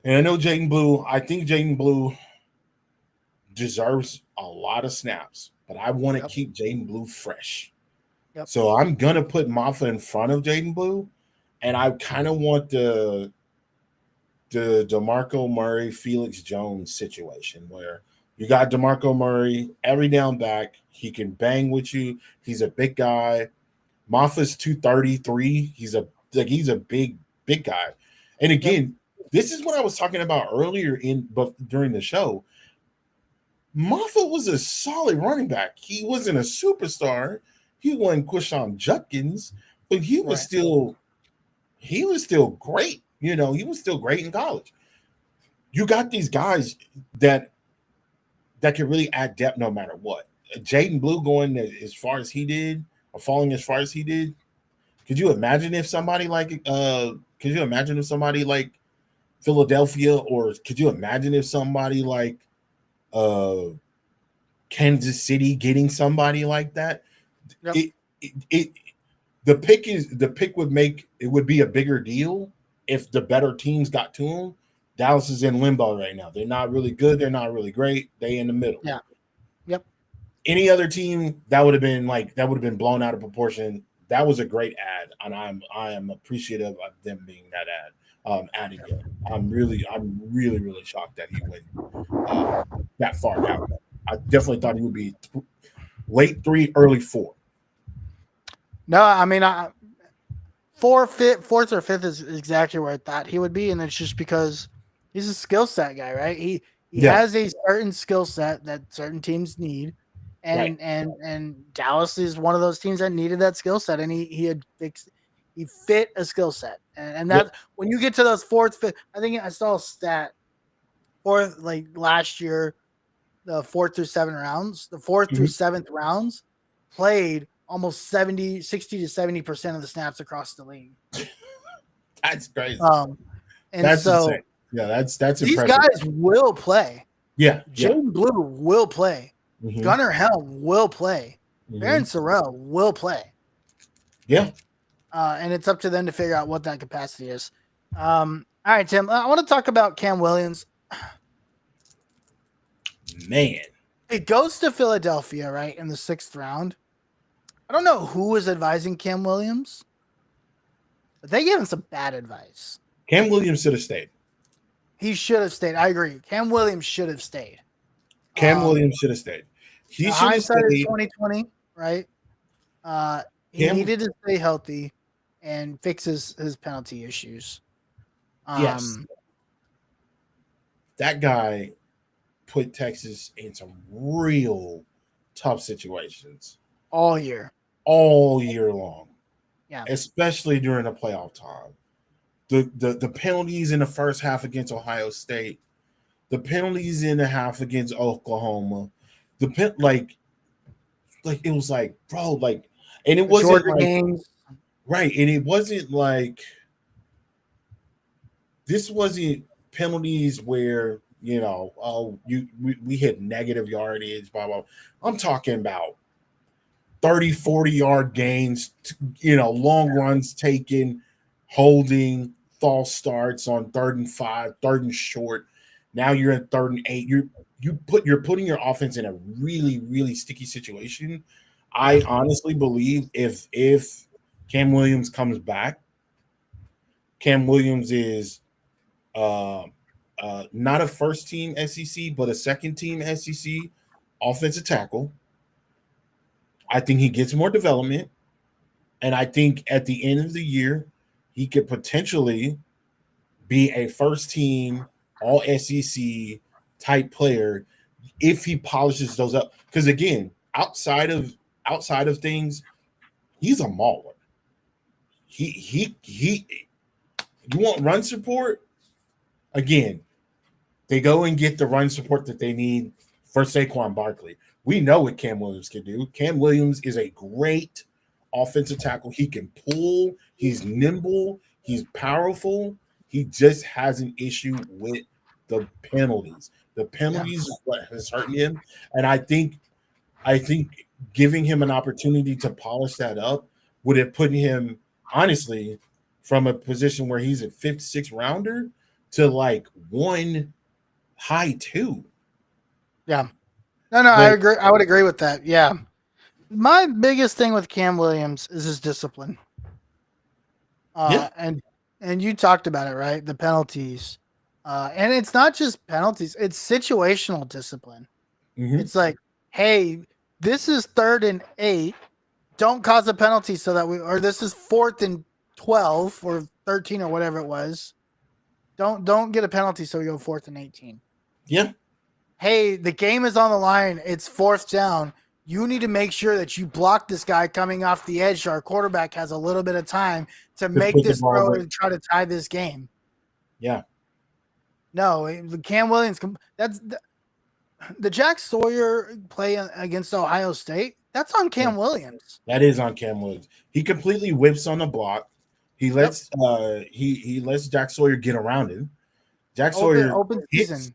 Speaker 2: and I know Jaden Blue, I think Jaden Blue deserves a lot of snaps, but I want to keep Jaden Blue fresh.
Speaker 1: Yep.
Speaker 2: So I'm going to put Maffa in front of Jaden Blue, and I kind of want the DeMarco Murray, Felix Jones situation where you got DeMarco Murray, every down back. He can bang with you. He's a big guy. Maffa's 233. He's a big guy. And again, this is what I was talking about earlier during the show. Maffa was a solid running back. He wasn't a superstar. He wasn't Quishon Judkins, but he was still great. You know, he was still great in college. You got these guys that can really add depth no matter what. Jaden Blue going as far as he did, or falling as far as he did. Could you imagine if somebody like Philadelphia, or could you imagine if somebody like Kansas City getting somebody like that? Yep. The pick would be a bigger deal if the better teams got to him. Dallas is in limbo right now. They're not really good. They're not really great. They in the middle.
Speaker 1: Yeah. Yep.
Speaker 2: Any other team that would have been blown out of proportion. That was a great ad, and I am appreciative of them being that adding him. I'm really shocked that he went that far down. I definitely thought he would be late 3, early 4.
Speaker 1: No, I mean, fourth or fifth is exactly where I thought he would be, and it's just because he's a skill set guy, right? He has a certain skill set that certain teams need, and Dallas is one of those teams that needed that skill set, and he fit a skill set, and that when you get to those fourth, fifth, I think I saw a stat fourth, like last year, the 4th through 7th rounds, the 4th through 7th rounds played almost 60 to 70% of the snaps across the league.
Speaker 2: That's crazy.
Speaker 1: And
Speaker 2: that's
Speaker 1: so
Speaker 2: insane. Yeah, that's
Speaker 1: these
Speaker 2: impressive.
Speaker 1: guys will play.
Speaker 2: Yeah.
Speaker 1: Jaden Blue will play.
Speaker 2: Mm-hmm.
Speaker 1: Gunnar Helm will play. Baron Sorrell will play.
Speaker 2: Yeah.
Speaker 1: And it's up to them to figure out what that capacity is. All right, Tim, I want to talk about Cam Williams.
Speaker 2: Man.
Speaker 1: It goes to Philadelphia, right, in the 6th round. I don't know who was advising Cam Williams, but they gave him some bad advice.
Speaker 2: Cam Williams should have stayed.
Speaker 1: He should have stayed. I agree. Cam Williams should have stayed.
Speaker 2: Cam Williams should have stayed. He should have stayed.
Speaker 1: Hindsight is 2020, right? He needed to stay healthy and fix his penalty issues.
Speaker 2: Yes. That guy put Texas in some real tough situations.
Speaker 1: All year
Speaker 2: long.
Speaker 1: Yeah.
Speaker 2: Especially during the playoff time. The penalties in the first half against Ohio State, the penalties in the half against Oklahoma, it was like, bro, like, and it wasn't
Speaker 1: Georgia
Speaker 2: like
Speaker 1: games.
Speaker 2: Right, and it wasn't like this wasn't penalties where, you know, we hit negative yardage, blah, blah. I'm talking about 30, 40-yard gains, you know, long runs taken, holding, false starts on 3rd and 5, 3rd and short. Now you're at 3rd and 8. You're putting your offense in a really, really sticky situation. I honestly believe if Cam Williams comes back, Cam Williams is not a first team SEC, but a second team SEC offensive tackle. I think he gets more development. And I think at the end of the year, he could potentially be a first team all SEC type player if he polishes those up. Because again, outside of things, he's a mauler. You want run support? Again, they go and get the run support that they need for Saquon Barkley. We know what Cam Williams can do. Cam Williams is a great offensive tackle. He can pull. He's nimble. He's powerful. He just has an issue with the penalties. The penalties is what has hurt him. And I think I think giving him an opportunity to polish that up would have put him, honestly, from a position where he's a fifth, sixth rounder to like one high two.
Speaker 1: Yeah. No, I
Speaker 2: But
Speaker 1: agree. I would agree with that. Yeah. My biggest thing with Cam Williams is his discipline.
Speaker 2: Yeah.
Speaker 1: And you talked about it, right? The penalties. And it's not just penalties, it's situational discipline.
Speaker 2: Mhm.
Speaker 1: It's like, hey, this is 3rd and 8. Don't cause a penalty so that or this is 4th and 12 or 13 or whatever it was. Don't get a penalty so we go 4th and 18.
Speaker 2: Yeah.
Speaker 1: Hey, the game is on the line. It's 4th down. You need to make sure that you block this guy coming off the edge so our quarterback has a little bit of time to make
Speaker 2: put the
Speaker 1: this
Speaker 2: ball
Speaker 1: throw
Speaker 2: away.
Speaker 1: and try to tie this game.
Speaker 2: Yeah.
Speaker 1: No, the Cam Williams, that's the Jack Sawyer play against Ohio State. That's on Cam Williams.
Speaker 2: That is on Cam Williams. He completely whips on the block. He lets he lets Jack Sawyer get around him. Jack Sawyer
Speaker 1: Open season.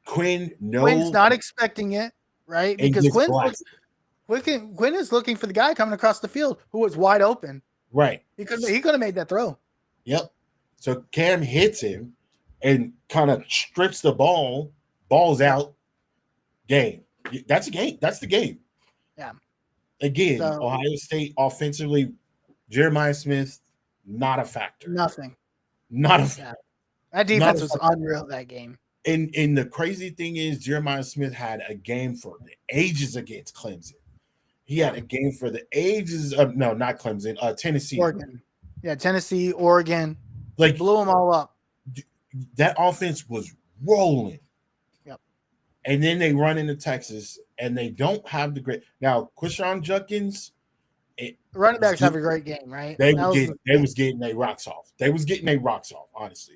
Speaker 2: Quinn's
Speaker 1: not expecting it, right? Because Quinn is looking for the guy coming across the field who was wide open.
Speaker 2: Right.
Speaker 1: He could have made that throw.
Speaker 2: Yep. So Cam hits him and kind of strips the balls out. Game. That's a game. That's the game.
Speaker 1: Yeah.
Speaker 2: Again, Ohio State offensively, Jeremiah Smith, not a factor.
Speaker 1: Nothing.
Speaker 2: Not a factor.
Speaker 1: That defense was unreal that game.
Speaker 2: And the crazy thing is, Jeremiah Smith had a game for the ages against Clemson. He had a game for the ages of not Clemson, Tennessee.
Speaker 1: Oregon. Yeah, Tennessee, Oregon.
Speaker 2: Like
Speaker 1: blew them all up.
Speaker 2: That offense was rolling.
Speaker 1: Yep.
Speaker 2: And then they run into Texas and they don't have the great now. Quishon Judkins.
Speaker 1: Running backs have a great game, right?
Speaker 2: They was getting their rocks off. They was getting their rocks off, honestly.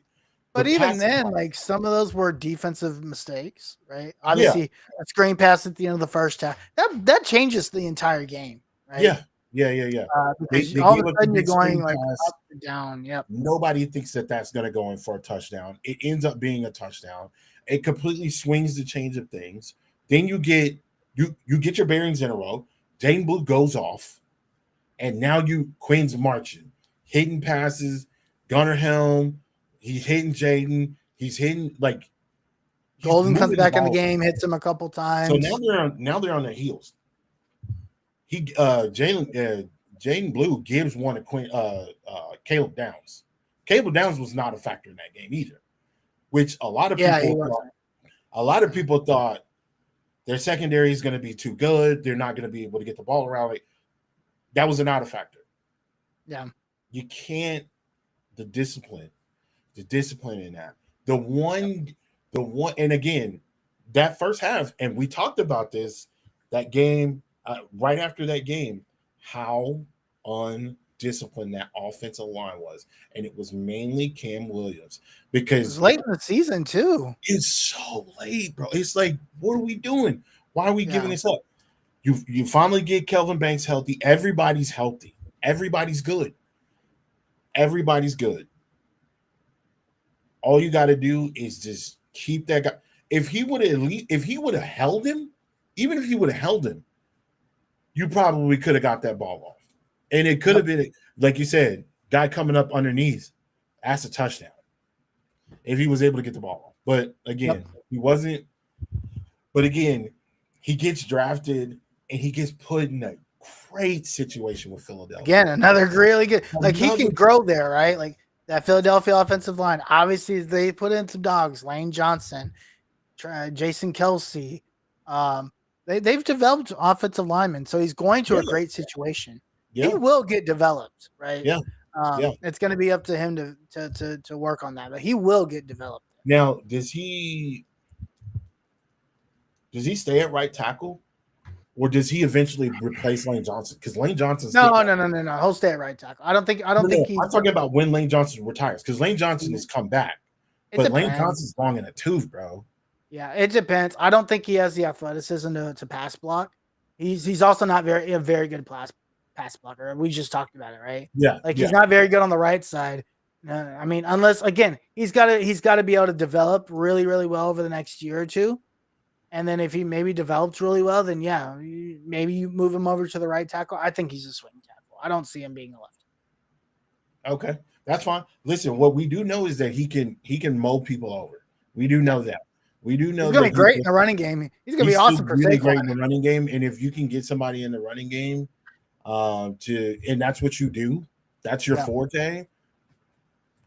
Speaker 1: But even then, like some of those were defensive mistakes, right? Obviously, a screen pass at the end of the first half that changes the entire game, right?
Speaker 2: Yeah.
Speaker 1: Because all of a sudden you're going like up and down. Yep.
Speaker 2: Nobody thinks that that's going to go in for a touchdown. It ends up being a touchdown. It completely swings the change of things. Then you get your bearings in a row. Dane Blue goes off, and now Quinn's marching, hitting passes. Gunnar Helm. He's hitting Jaden. He's hitting
Speaker 1: Golden comes back in the game, hits him a couple times.
Speaker 2: So now they're on their heels. Jaden Blue gives one to Caleb Downs. Caleb Downs was not a factor in that game either, which a lot of people thought their secondary is going to be too good. They're not going to be able to get the ball around. That was not a factor.
Speaker 1: Yeah,
Speaker 2: you can't. The discipline in that. The one, and again, that first half, and we talked about this, that game, right after that game, how undisciplined that offensive line was. And it was mainly Cam Williams because
Speaker 1: it was late in the season too.
Speaker 2: It's so late, bro. It's like, what are we doing? Why are we giving this up? You finally get Kelvin Banks healthy. Everybody's healthy. Everybody's good. Everybody's good. All you got to do is just keep that guy. If he would have held him, even if he would have held him, you probably could have got that ball off. And it could have been, like you said, guy coming up underneath. That's a touchdown. If he was able to get the ball off. But again, he wasn't. But again, he gets drafted and he gets put in a great situation with Philadelphia.
Speaker 1: Again, another really good. He can grow there, right? Like that Philadelphia offensive line. Obviously, they put in some dogs. Lane Johnson, Jason Kelsey. They've developed offensive linemen, so he's going to a great situation. He will get developed, right?
Speaker 2: Yeah.
Speaker 1: It's going to be up to him to work on that, but he will get developed.
Speaker 2: Now, does he stay at right tackle? Or does he eventually replace Lane Johnson? Because Lane Johnson's
Speaker 1: no. He'll stay at right tackle. I don't think he's.
Speaker 2: I'm talking about when Lane Johnson retires, because Lane Johnson has come back, but Lane Johnson's long in a tooth, bro.
Speaker 1: Yeah, it depends. I don't think he has the athleticism to pass block. He's also not a very good pass blocker. We just talked about it, right?
Speaker 2: Yeah,
Speaker 1: he's not very good on the right side. I mean, unless again he's got to be able to develop really, really well over the next year or two. And then if he maybe develops really well, then yeah, maybe you move him over to the right tackle. I think he's a swing tackle. I don't see him being a left.
Speaker 2: Okay, that's fine. Listen, what we do know is that he can mow people over. We do know that. We do know
Speaker 1: He's gonna
Speaker 2: that
Speaker 1: be great in the running game. He's gonna be
Speaker 2: still
Speaker 1: awesome for
Speaker 2: really great in
Speaker 1: Saquon.
Speaker 2: the running game. And if you can get somebody in the running game, and that's what you do, that's your
Speaker 1: Yeah.
Speaker 2: forte.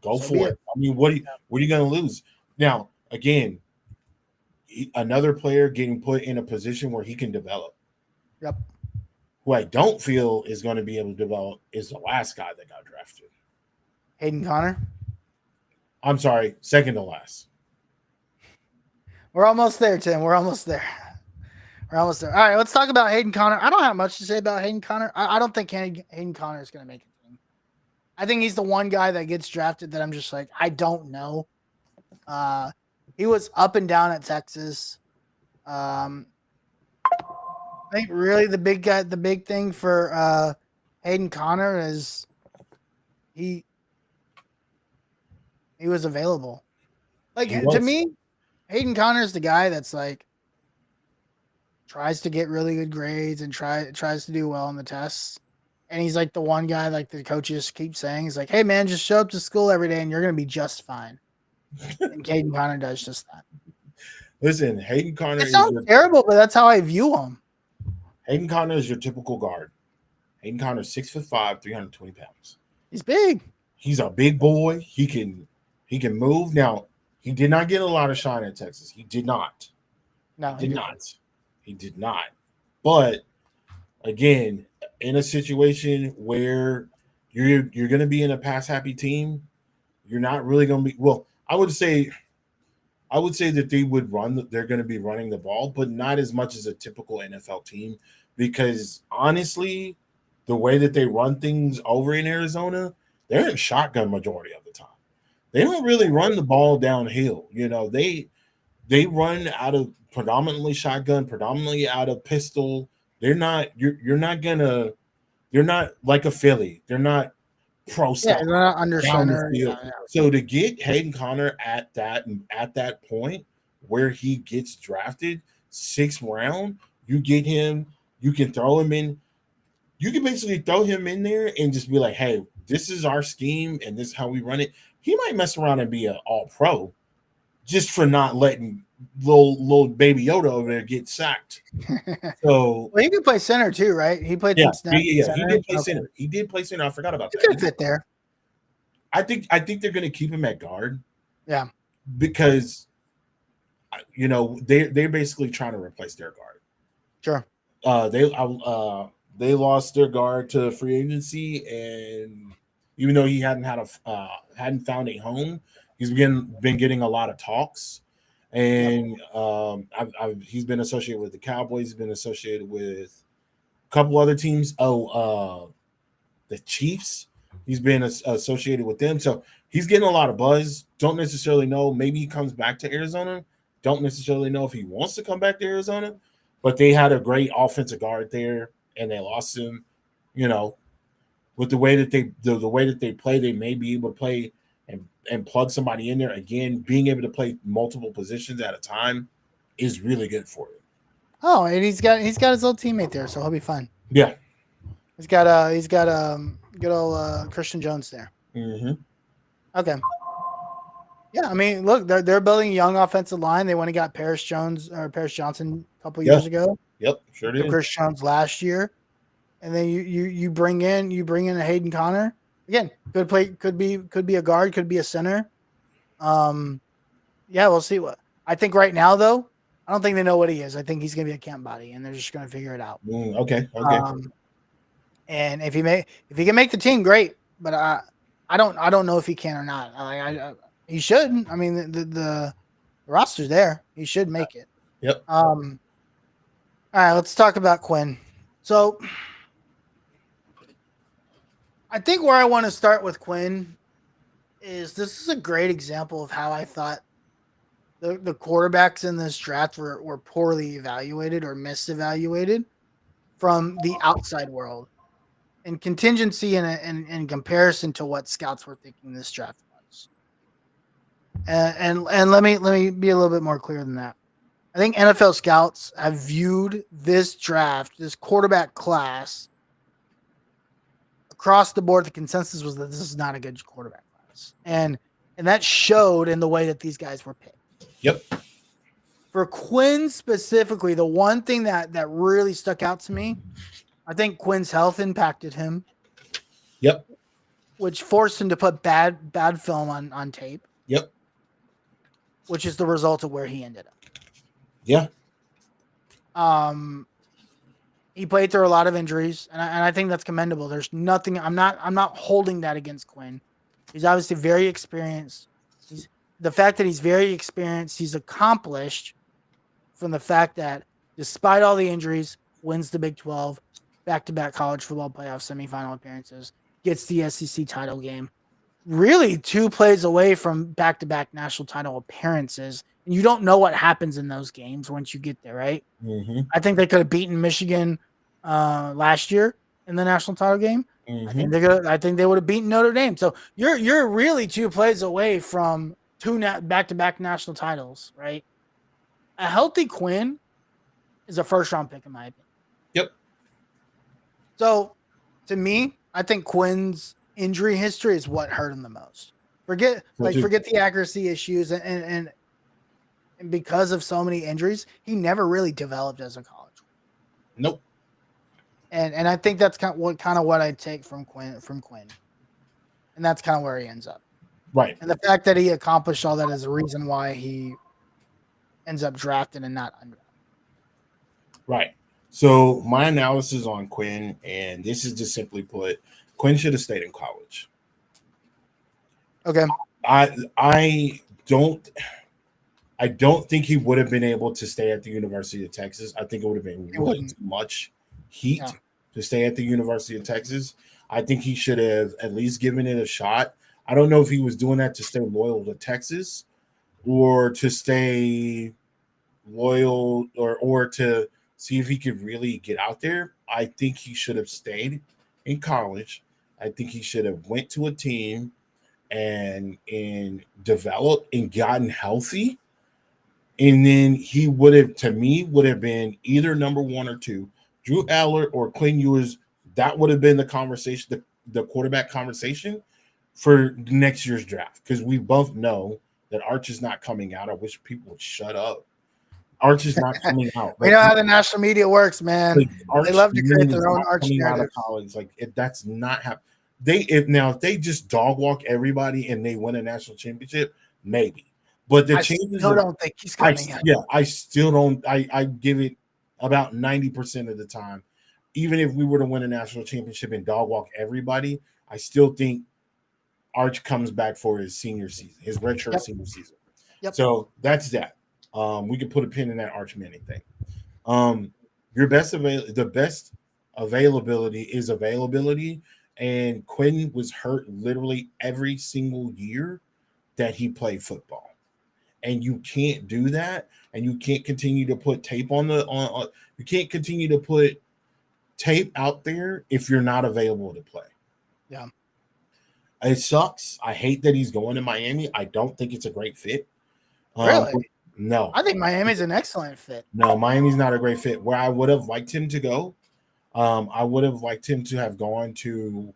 Speaker 2: Go
Speaker 1: So
Speaker 2: for
Speaker 1: be
Speaker 2: it.
Speaker 1: it.
Speaker 2: I mean, what are you going to lose? Now, again, another player getting put in a position where he can develop.
Speaker 1: Yep.
Speaker 2: Who I don't feel is going to be able to develop is the last guy that got drafted.
Speaker 1: Hayden Connor.
Speaker 2: I'm sorry, second to last.
Speaker 1: We're almost there, Tim. We're almost there. We're almost there. All right, let's talk about Hayden Connor. I don't have much to say about Hayden Connor. I don't think Hayden Connor is going to make a team. I think he's the one guy that gets drafted that I'm just like, I don't know. He was up and down at Texas. I think really the big thing for Hayden Connor is he was available. Like to me, Hayden Connor is the guy that's like tries to get really good grades and tries to do well on the tests. And he's like the one guy, like the coaches keep saying, he's like, hey man, just show up to school every day and you're gonna be just fine. And Hayden Connor does just that.
Speaker 2: Listen, Hayden Connor
Speaker 1: It sounds terrible, but that's how I view him.
Speaker 2: Hayden Connor is your typical guard. Hayden Connor is 6'5", 320 pounds.
Speaker 1: He's big.
Speaker 2: He's a big boy. He can move. Now, he did not get a lot of shine at Texas. He did not.
Speaker 1: No,
Speaker 2: He did not. But again, in a situation where you're going to be in a pass happy team, you're not really going to be. Well, I would say that they're going to be running the ball, but not as much as a typical NFL team, because honestly, the way that they run things over in Arizona, they're in shotgun majority of the time. They don't really run the ball downhill. You know, they run out of predominantly shotgun, predominantly out of pistol. They're not they're not like a Philly. They're not pro style.
Speaker 1: Yeah, they're not under center. Yeah.
Speaker 2: So to get Hayden Connor at that point where he gets drafted 6th round, you get him, you can throw him in. You can basically throw him in there and just be like, hey, this is our scheme and this is how we run it. He might mess around and be an all-pro just for not letting little baby Yoda over there get sacked. So
Speaker 1: well, he could play center too, right? He played
Speaker 2: yeah,
Speaker 1: some snaps.
Speaker 2: he did play center. He did play center. I forgot about
Speaker 1: he
Speaker 2: that.
Speaker 1: Could fit there.
Speaker 2: I think they're going to keep him at guard.
Speaker 1: Yeah,
Speaker 2: because they're basically trying to replace their guard.
Speaker 1: Sure.
Speaker 2: They lost their guard to free agency, and even though he hadn't found a home, he's been getting a lot of talks, and he's been associated with the Cowboys. He's been associated with a couple other teams. The Chiefs. He's been associated with them, so he's getting a lot of buzz. Don't necessarily know. Maybe he comes back to Arizona. Don't necessarily know if he wants to come back to Arizona, but they had a great offensive guard there, and they lost him. With the way that they play, they may be able to play and plug somebody in there. Again, being able to play multiple positions at a time is really good for you.
Speaker 1: Oh, and he's got his little teammate there, so he'll be fine.
Speaker 2: Yeah,
Speaker 1: he's got good old Christian Jones there.
Speaker 2: Mm-hmm.
Speaker 1: Okay. Yeah, I mean, look, they're building a young offensive line. They went and got Paris Johnson a couple years ago.
Speaker 2: Yep, sure did.
Speaker 1: Chris Jones last year, and then you bring in a Hayden Connor again. Could be a guard, could be a center. Yeah, we'll see. What I think right now, though, I don't think they know what he is. I think he's gonna be a camp body, and they're just gonna figure it out.
Speaker 2: Okay.
Speaker 1: And if he can make the team, great. But I don't know if he can or not. He should. I mean, the roster's there. He should make it.
Speaker 2: Yep.
Speaker 1: All right, let's talk about Quinn. So I think where I want to start with Quinn is this is a great example of how I thought the quarterbacks in this draft were poorly evaluated or misevaluated from the outside world. And contingency in comparison to what scouts were thinking this draft was. And let me be a little bit more clear than that. I think NFL scouts have viewed this draft, this quarterback class, across the board. The consensus was that this is not a good quarterback class, and that showed in the way that these guys were picked.
Speaker 2: Yep.
Speaker 1: For Quinn specifically, the one thing that really stuck out to me, I think Quinn's health impacted him.
Speaker 2: Yep.
Speaker 1: Which forced him to put bad film on tape.
Speaker 2: Yep.
Speaker 1: Which is the result of where he ended up.
Speaker 2: Yeah.
Speaker 1: He played through a lot of injuries, and I think that's commendable. There's nothing. I'm not holding that against Quinn. He's obviously very experienced. The fact that he's very experienced, he's accomplished from the fact that despite all the injuries, wins the Big 12, back-to-back college football playoff semifinal appearances, gets the SEC title game. Really 2 plays away from back-to-back national title appearances. And you don't know what happens in those games once you get there, right?
Speaker 2: Mm-hmm.
Speaker 1: I think they could have beaten Michigan last year in the national title game.
Speaker 2: Mm-hmm.
Speaker 1: I think they would have beaten Notre Dame. So you're really 2 plays away from 2 back-to-back national titles, right? A healthy Quinn is a first-round pick in my opinion.
Speaker 2: Yep.
Speaker 1: So to me, I think Quinn's injury history is what hurt him the most. Forget the accuracy issues and because of so many injuries, he never really developed as a college.
Speaker 2: Nope.
Speaker 1: And I think that's kind of what I take from Quinn. And that's kind of where he ends up.
Speaker 2: Right.
Speaker 1: And the fact that he accomplished all that is the reason why he ends up drafted and not undrafted.
Speaker 2: Right. So my analysis on Quinn, and this is just simply put, Quinn should have stayed in college.
Speaker 1: Okay.
Speaker 2: I don't think he would have been able to stay at the University of Texas. I think it would have been really too much heat to stay at the University of Texas. I think he should have at least given it a shot. I don't know if he was doing that to stay loyal to Texas or to stay loyal or to see if he could really get out there. I think he should have stayed in college. I think he should have went to a team and developed and gotten healthy. And then he would have been either number 1 or 2. Drew Aller or Quinn Ewers, that would have been the conversation, the quarterback conversation for next year's draft. Because we both know that Arch is not coming out. I wish people would shut up. Arch is not coming out.
Speaker 1: We know how the national media works, man. They love to create their own Arch narrative.
Speaker 2: College. That's not happening. If they just dog walk everybody and they win a national championship, maybe. But the chances
Speaker 1: don't think he's coming out.
Speaker 2: Yeah, I still don't. I give it about 90% of the time. Even if we were to win a national championship and dog walk everybody, I still think Arch comes back for his senior season, his redshirt senior season.
Speaker 1: Yep.
Speaker 2: So that's that. We can put a pin in that Arch Manning thing. The best availability is availability, and Quinn was hurt literally every single year that he played football. And you can't do that, and you can't continue to put tape you can't continue to put tape out there if you're not available to play.
Speaker 1: Yeah.
Speaker 2: It sucks. I hate that he's going to Miami. I don't think it's a great fit.
Speaker 1: Really?
Speaker 2: No.
Speaker 1: I think Miami's an excellent fit.
Speaker 2: No, Miami's not a great fit. Where I would have liked him to go, I would have liked him to have gone to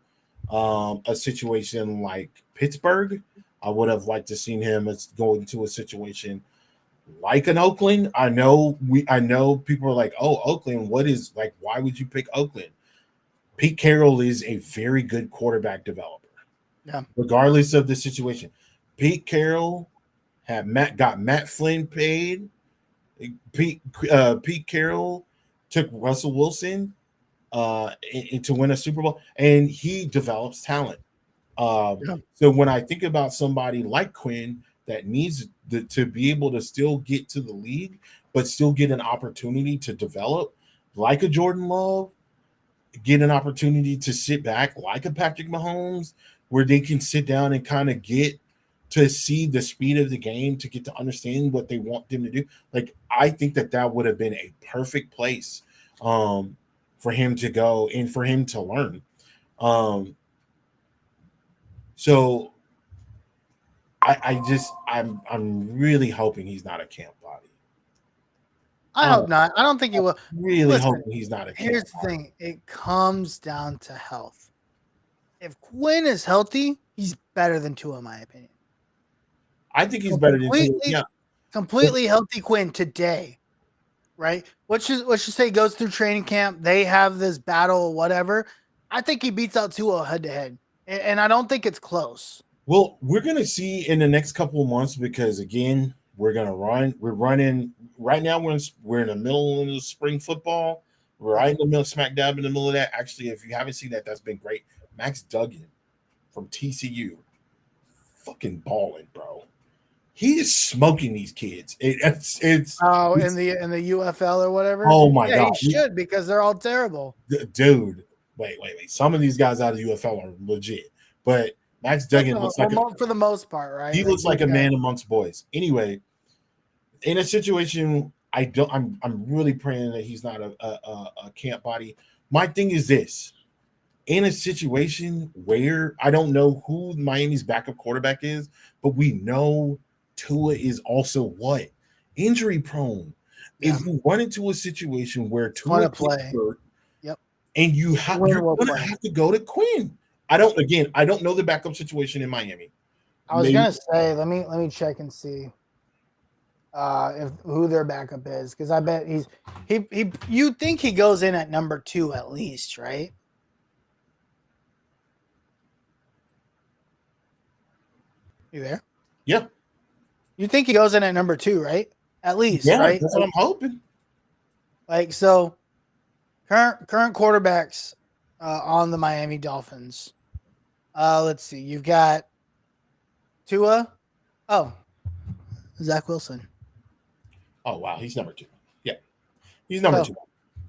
Speaker 2: a situation like Pittsburgh. I would have liked to seen him as going to a situation like an Oakland. I know people are like, oh, Oakland, why would you pick Oakland? Pete Carroll is a very good quarterback developer.
Speaker 1: Yeah.
Speaker 2: Regardless of the situation. Pete Carroll got Matt Flynn paid. Pete Carroll took Russell Wilson to win a Super Bowl, and he develops talent. So when I think about somebody like Quinn that needs to be able to still get to the league, but still get an opportunity to develop, like a Jordan Love, get an opportunity to sit back like a Patrick Mahomes, where they can sit down and kind of get to see the speed of the game, to get to understand what they want them to do. Like, I think that would have been a perfect place for him to go and for him to learn. So I'm really hoping he's not a camp body.
Speaker 1: I hope not. I don't think he will.
Speaker 2: Really
Speaker 1: Listen,
Speaker 2: hoping he's not a
Speaker 1: Here's the thing. It comes down to health. If Quinn is healthy, he's better than Tua, in my opinion.
Speaker 2: I think he's better than Tua. Yeah.
Speaker 1: Completely healthy Quinn today, right? Let's just say he goes through training camp. They have this battle, whatever. I think he beats out Tua head to head, and I don't think it's close.
Speaker 2: Well, we're gonna see in the next couple of months because again, we're gonna run. We're running right now. We're in the middle of the spring football. We're right in the middle, smack dab in the middle of that. Actually, if you haven't seen that, that's been great. Max Duggan from TCU, fucking balling, bro. He is smoking these kids. It's
Speaker 1: in the UFL or whatever.
Speaker 2: Oh my god,
Speaker 1: he should because they're all terrible,
Speaker 2: dude. Wait. Some of these guys out of the UFL are legit, but Max Duggan looks like
Speaker 1: for the most part, right?
Speaker 2: He looks like a man amongst boys. Anyway, in a situation, I'm really praying that he's not a camp body. My thing is this: in a situation where I don't know who Miami's backup quarterback is, but we know Tua is also what? Injury prone. Yeah. If you run into a situation where Tua
Speaker 1: play,
Speaker 2: yep, and you're gonna have to go to Quinn. I don't know the backup situation in Miami.
Speaker 1: I was gonna say, let me check and see if who their backup is, because I bet you think he goes in at number 2 at least, right? You there?
Speaker 2: Yeah.
Speaker 1: You think he goes in at number 2, right? At least, right?
Speaker 2: That's what I'm hoping.
Speaker 1: Like, so current quarterbacks on the Miami Dolphins. Let's see. You've got Tua. Oh, Zach Wilson.
Speaker 2: Oh wow, he's number 2. Yeah, he's number 2.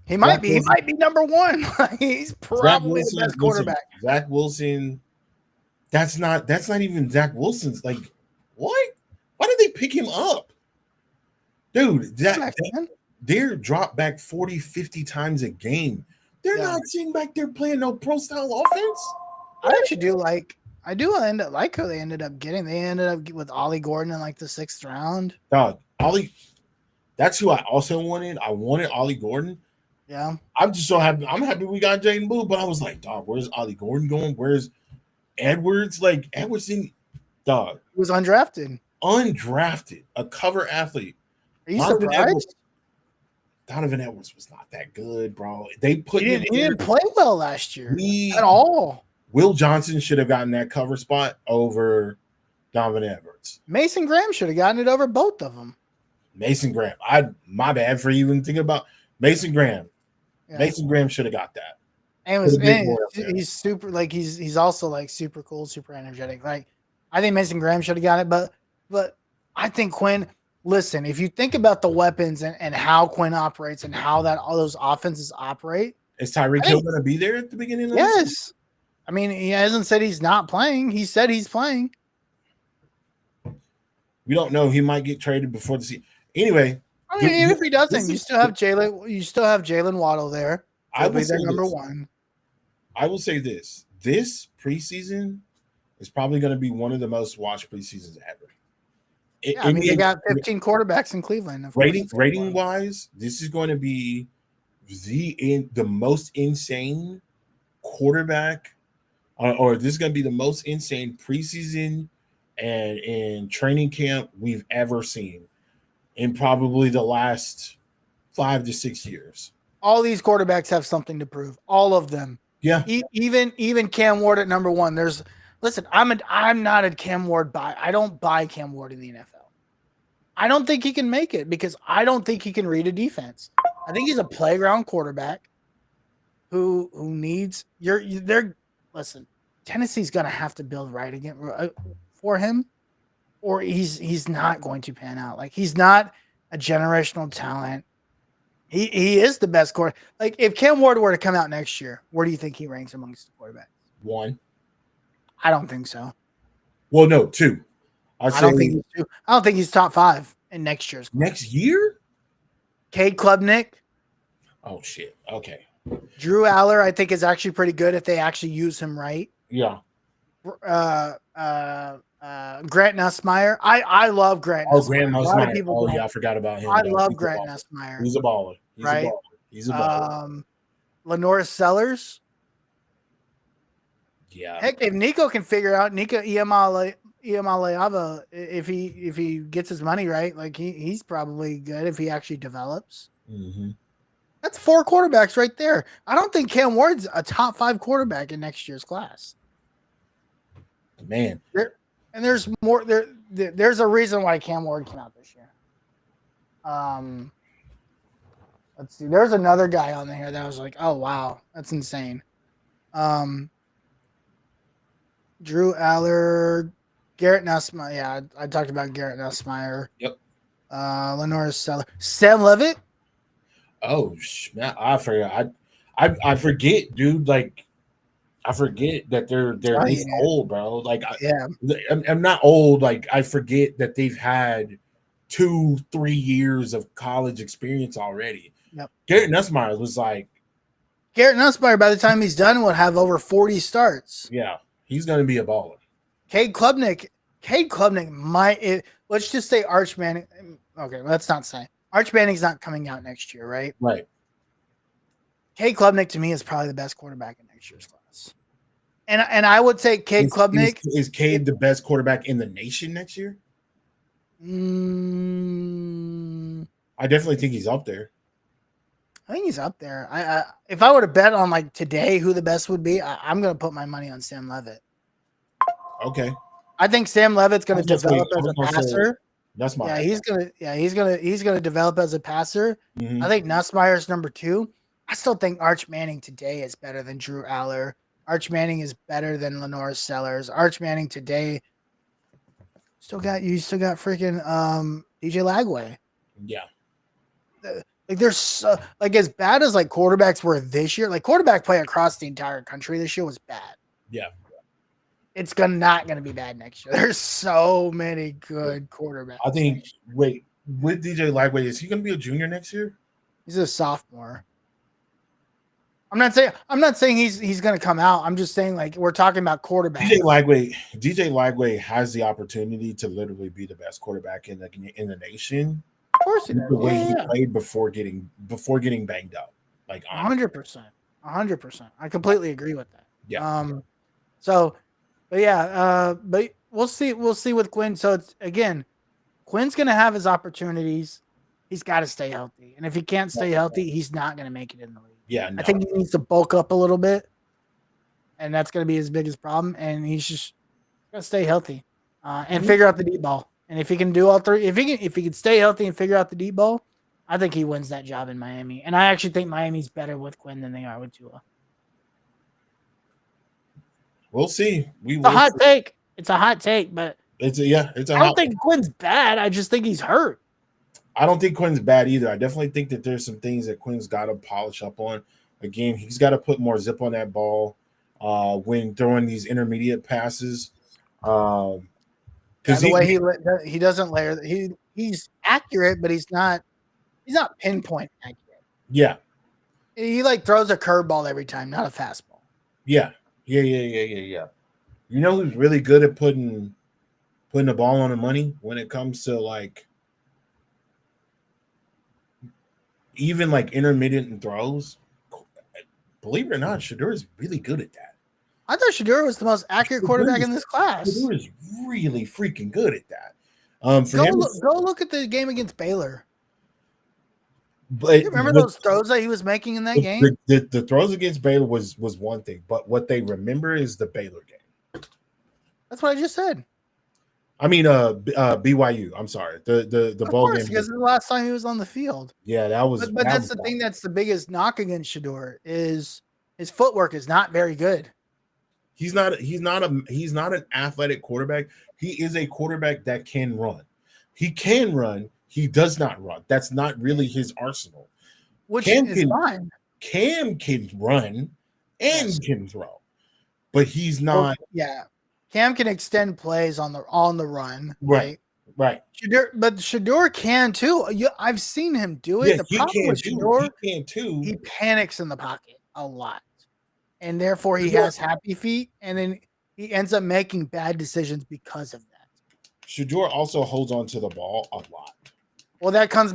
Speaker 1: He might be number 1. He's probably the best quarterback.
Speaker 2: Zach Wilson. That's not even Zach Wilson's. Like, what? Why did they pick him up? Dude, they're dropped back 40, 50 times a game. They're not sitting back there playing no pro style offense.
Speaker 1: I actually end up like who they ended up getting. They ended up with Ollie Gordon in like the 6th round.
Speaker 2: Dog, Ollie, that's who I also wanted. I wanted Ollie Gordon.
Speaker 1: Yeah.
Speaker 2: I'm just so happy. I'm happy we got Jaden Boo, but I was like, dog, where's Ollie Gordon going? Where's Edwards? Like, Edwards in, dog.
Speaker 1: He was undrafted.
Speaker 2: A cover athlete.
Speaker 1: Are you surprised?
Speaker 2: Donovan Edwards was not that good, bro. They put
Speaker 1: he didn't play well last year at all.
Speaker 2: Will Johnson should have gotten that cover spot over Donovan Edwards.
Speaker 1: Mason Graham should have gotten it over both of them.
Speaker 2: Mason Graham. My bad for even thinking about Mason Graham. Yeah. Mason Graham should have got that.
Speaker 1: And he's super, like he's also like super cool, super energetic. Like, I think Mason Graham should have got it, but I think Quinn. Listen, if you think about the weapons and how Quinn operates and how all those offenses operate,
Speaker 2: is Tyreek Hill going to be there at the beginning of
Speaker 1: this? Yes. I mean, he hasn't said he's not playing. He said he's playing.
Speaker 2: We don't know. He might get traded before the season. Anyway,
Speaker 1: I mean, even if he doesn't, you still have Jalen. You still have Jalen Waddle there.
Speaker 2: I will
Speaker 1: say number 1.
Speaker 2: I will say this: this preseason is probably going to be one of the most watched preseasons ever.
Speaker 1: They got 15 quarterbacks in Cleveland.
Speaker 2: Rating wise, this is going to be the most insane quarterback, or this is going to be the most insane preseason and in training camp we've ever seen in probably the last 5 to 6 years.
Speaker 1: All these quarterbacks have something to prove. All of them.
Speaker 2: Yeah.
Speaker 1: Even Cam Ward at number 1. Listen, I'm not a Cam Ward buy. I don't buy Cam Ward in the NFL. I don't think he can make it because I don't think he can read a defense. I think he's a playground quarterback who needs listen, Tennessee's going to have to build right again for him, or he's not going to pan out. Like, he's not a generational talent. He is the best quarterback. Like, if Cam Ward were to come out next year, where do you think he ranks amongst the quarterbacks?
Speaker 2: 1.
Speaker 1: I don't think so.
Speaker 2: Well, no, 2.
Speaker 1: I don't think he's 2. I don't think he's top 5 in next year's class.
Speaker 2: Next year?
Speaker 1: Cade Klubnik.
Speaker 2: Oh shit. Okay.
Speaker 1: Drew Aller, I think, is actually pretty good if they actually use him right.
Speaker 2: Yeah.
Speaker 1: Grant Nussmeier. I love Grant
Speaker 2: Oh,
Speaker 1: Nussmeier.
Speaker 2: Grant
Speaker 1: A lot of
Speaker 2: Nussmeier.
Speaker 1: people
Speaker 2: Oh
Speaker 1: don't.
Speaker 2: yeah, I forgot about him.
Speaker 1: I
Speaker 2: No,
Speaker 1: love
Speaker 2: he's a
Speaker 1: Grant
Speaker 2: baller.
Speaker 1: Nussmeier.
Speaker 2: He's a baller. He's
Speaker 1: Right?
Speaker 2: a baller. He's a baller.
Speaker 1: Lenore Sellers.
Speaker 2: Yeah.
Speaker 1: Heck, if Nico can figure out Nico Iamaleava, if he gets his money right, like he's probably good if he actually develops.
Speaker 2: Mm-hmm.
Speaker 1: That's 4 quarterbacks right there. I don't think Cam Ward's a top 5 quarterback in next year's class.
Speaker 2: Man.
Speaker 1: And there's more there. There's a reason why Cam Ward came out this year. Let's see. There's another guy on there that I was like, oh wow, that's insane. Drew Aller, Garrett Nussmeier. Yeah, I talked about Garrett Nussmeier.
Speaker 2: Yep.
Speaker 1: Lenore Seller, Sam Levitt.
Speaker 2: Oh man, I forgot. I forget, dude. Like, I forget that they're this old, bro. Like, I'm not old. Like, I forget that they've had 2-3 years of college experience already.
Speaker 1: Yep.
Speaker 2: Garrett Nussmeier was like,
Speaker 1: Garrett Nussmeier, by the time he's done, will have over 40 starts.
Speaker 2: Yeah, he's gonna be a baller.
Speaker 1: Cade Klubnik might. Let's just say Arch Manning. Okay, let's not say Arch Manning's not coming out next year, right?
Speaker 2: Right.
Speaker 1: Cade Klubnik to me is probably the best quarterback in next year's class. And I would say Cade Klubnik.
Speaker 2: Is Cade the best quarterback in the nation next year? I definitely think he's up there.
Speaker 1: I think he's up there. I if I were to bet on like today who the best would be, I'm going to put my money on Sam Levitt.
Speaker 2: Okay.
Speaker 1: I think Sam Levitt's going to develop as a passer.
Speaker 2: That's my
Speaker 1: he's going to develop as a passer.
Speaker 2: Mm-hmm.
Speaker 1: I think Nussmeier's number 2. I still think Arch Manning today is better than Drew Aller. Arch Manning is better than Lenore Sellers. Arch Manning today still got freaking DJ Lagway.
Speaker 2: Yeah.
Speaker 1: Like there's like as bad as like quarterbacks were this year, like quarterback play across the entire country this year was bad.
Speaker 2: Yeah.
Speaker 1: It's not gonna be bad next year. There's so many good quarterbacks.
Speaker 2: I think with DJ Lagway, is he gonna be a junior next year?
Speaker 1: He's a sophomore. I'm not saying he's gonna come out. I'm just saying like we're talking about quarterbacks.
Speaker 2: DJ Lagway has the opportunity to literally be the best quarterback in the nation.
Speaker 1: Of course he does.
Speaker 2: The way he played before getting banged up. Like
Speaker 1: 100%. 100%. I completely agree with that.
Speaker 2: Yeah.
Speaker 1: But we'll see with Quinn. So it's again, Quinn's gonna have his opportunities. He's got to stay healthy. And if he can't stay healthy, he's not gonna make it in the league.
Speaker 2: Yeah. No.
Speaker 1: I think he needs to bulk up a little bit. And that's gonna be his biggest problem. And he's just gotta stay healthy. And figure out the deep ball. And if he can do all 3, if he can stay healthy and figure out the deep ball, I think he wins that job in Miami. And I actually think Miami's better with Quinn than they are with Tua.
Speaker 2: We'll see.
Speaker 1: It's a hot take. It's a hot take, but
Speaker 2: I
Speaker 1: don't think Quinn's bad. I just think he's hurt.
Speaker 2: I don't think Quinn's bad either. I definitely think that there's some things that Quinn's got to polish up on. Again, he's got to put more zip on that ball when throwing these intermediate passes.
Speaker 1: Because the way he doesn't layer, he's accurate, but he's not pinpoint accurate.
Speaker 2: Yeah,
Speaker 1: he like throws a curveball every time, not a fastball.
Speaker 2: Yeah. You know who's really good at putting the ball on the money when it comes to like even like intermittent throws? Believe it or not, Shedeur is really good at that.
Speaker 1: I thought Shedeur was the most accurate quarterback in this class.
Speaker 2: Shedeur is really freaking good at that.
Speaker 1: Go look at the game against Baylor.
Speaker 2: But
Speaker 1: you remember those throws that he was making in that game?
Speaker 2: The throws against Baylor was one thing, but what they remember is the Baylor game.
Speaker 1: That's what I just said.
Speaker 2: I mean, BYU. I'm sorry, the bowl game
Speaker 1: because the last time he was on the field.
Speaker 2: Yeah, that was.
Speaker 1: But that's the thing. That's the biggest knock against Shedeur is his footwork is not very good.
Speaker 2: He's not an athletic quarterback. He is a quarterback that can run. He can run. He does not run. That's not really his arsenal.
Speaker 1: Which is fine.
Speaker 2: Cam can run and can throw, but he's not.
Speaker 1: Cam can extend plays on the run.
Speaker 2: Right.
Speaker 1: Shedeur can too. I've seen him do it.
Speaker 2: Yeah,
Speaker 1: the problem with Shedeur,
Speaker 2: he can too.
Speaker 1: He panics in the pocket a lot, and therefore he has happy feet. And then he ends up making bad decisions because of that.
Speaker 2: Shedeur also holds on to the ball a lot.
Speaker 1: Well, that comes